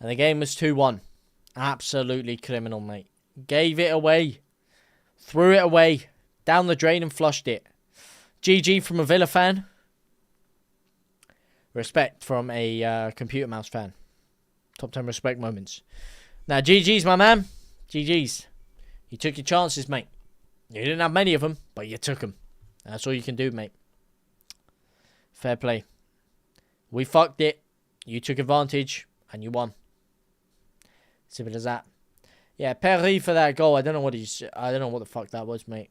And the game was 2-1. Absolutely criminal, mate. Gave it away. Threw it away. Down the drain and flushed it. GG from a Villa fan. Respect from a computer mouse fan. Top 10 respect moments. Now, GG's, my man. GG's. You took your chances, mate. You didn't have many of them, but you took them. That's all you can do, mate. Fair play. We fucked it. You took advantage, and you won. Simple as that. Yeah, Perry for that goal. I don't know what the fuck that was, mate.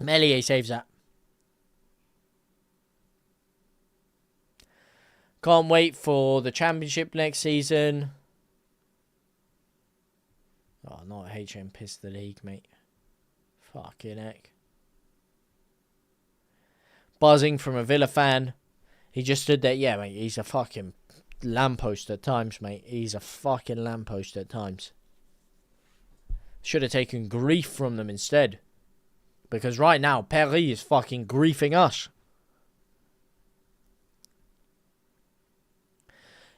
Melier saves that. Can't wait for the championship next season. Oh, not HM pissed the league, mate. Fucking heck. Buzzing from a Villa fan. He just stood there. Yeah, mate, he's a fucking lamppost at times, mate. He's a fucking lamppost at times. Should have taken grief from them instead. Because right now, Perry is fucking griefing us.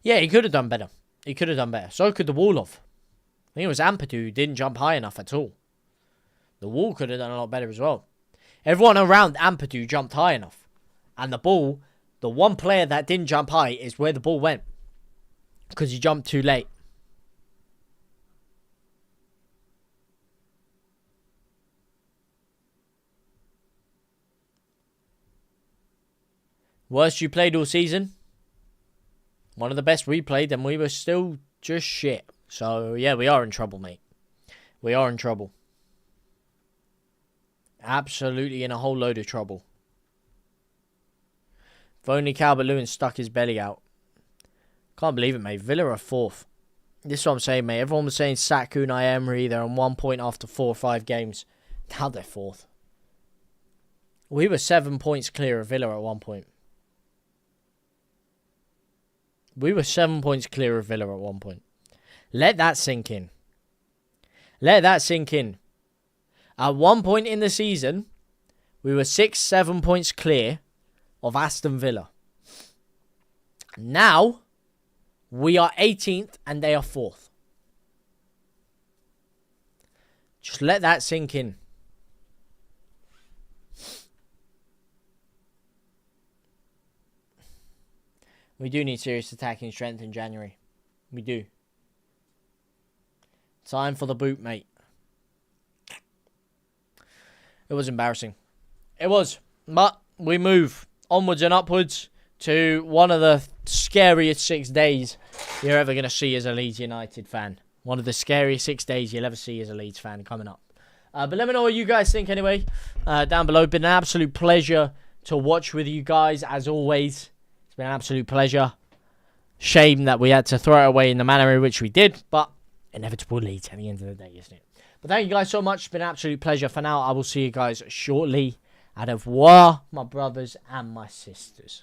Yeah, he could have done better. He could have done better. So could the Wall-Off. I think it was Ampadu who didn't jump high enough at all. The Wall could have done a lot better as well. Everyone around Ampadu jumped high enough. And the ball, the one player that didn't jump high is where the ball went. Because he jumped too late. Worst you played all season? One of the best we played, and we were still just shit. So, yeah, we are in trouble, mate. We are in trouble. Absolutely in a whole load of trouble. If only Calvert-Lewin stuck his belly out. Can't believe it, mate. Villa are 4th. This is what I'm saying, mate. Everyone was saying sack Unai Emery. They're on 1 point after 4 or 5 games. Now they're 4th. We were 7 points clear of Villa at 1 point. We were 7 points clear of Villa at 1 point. Let that sink in. Let that sink in. At 1 point in the season, we were 6-7 points clear of Aston Villa. Now, we are 18th and they are 4th. Just let that sink in. We do need serious attacking strength in January. We do. Time for the boot, mate. It was embarrassing. It was. But we move onwards and upwards to one of the scariest 6 days you're ever going to see as a Leeds United fan. One of the scariest 6 days you'll ever see as a Leeds fan coming up. But let me know what you guys think anyway. Down below. Been an absolute pleasure to watch with you guys as always. It's been an absolute pleasure. Shame that we had to throw it away in the manner in which we did. But inevitable Leeds at the end of the day, isn't it? But thank you guys so much. It's been an absolute pleasure. For now, I will see you guys shortly. Au revoir, my brothers and my sisters.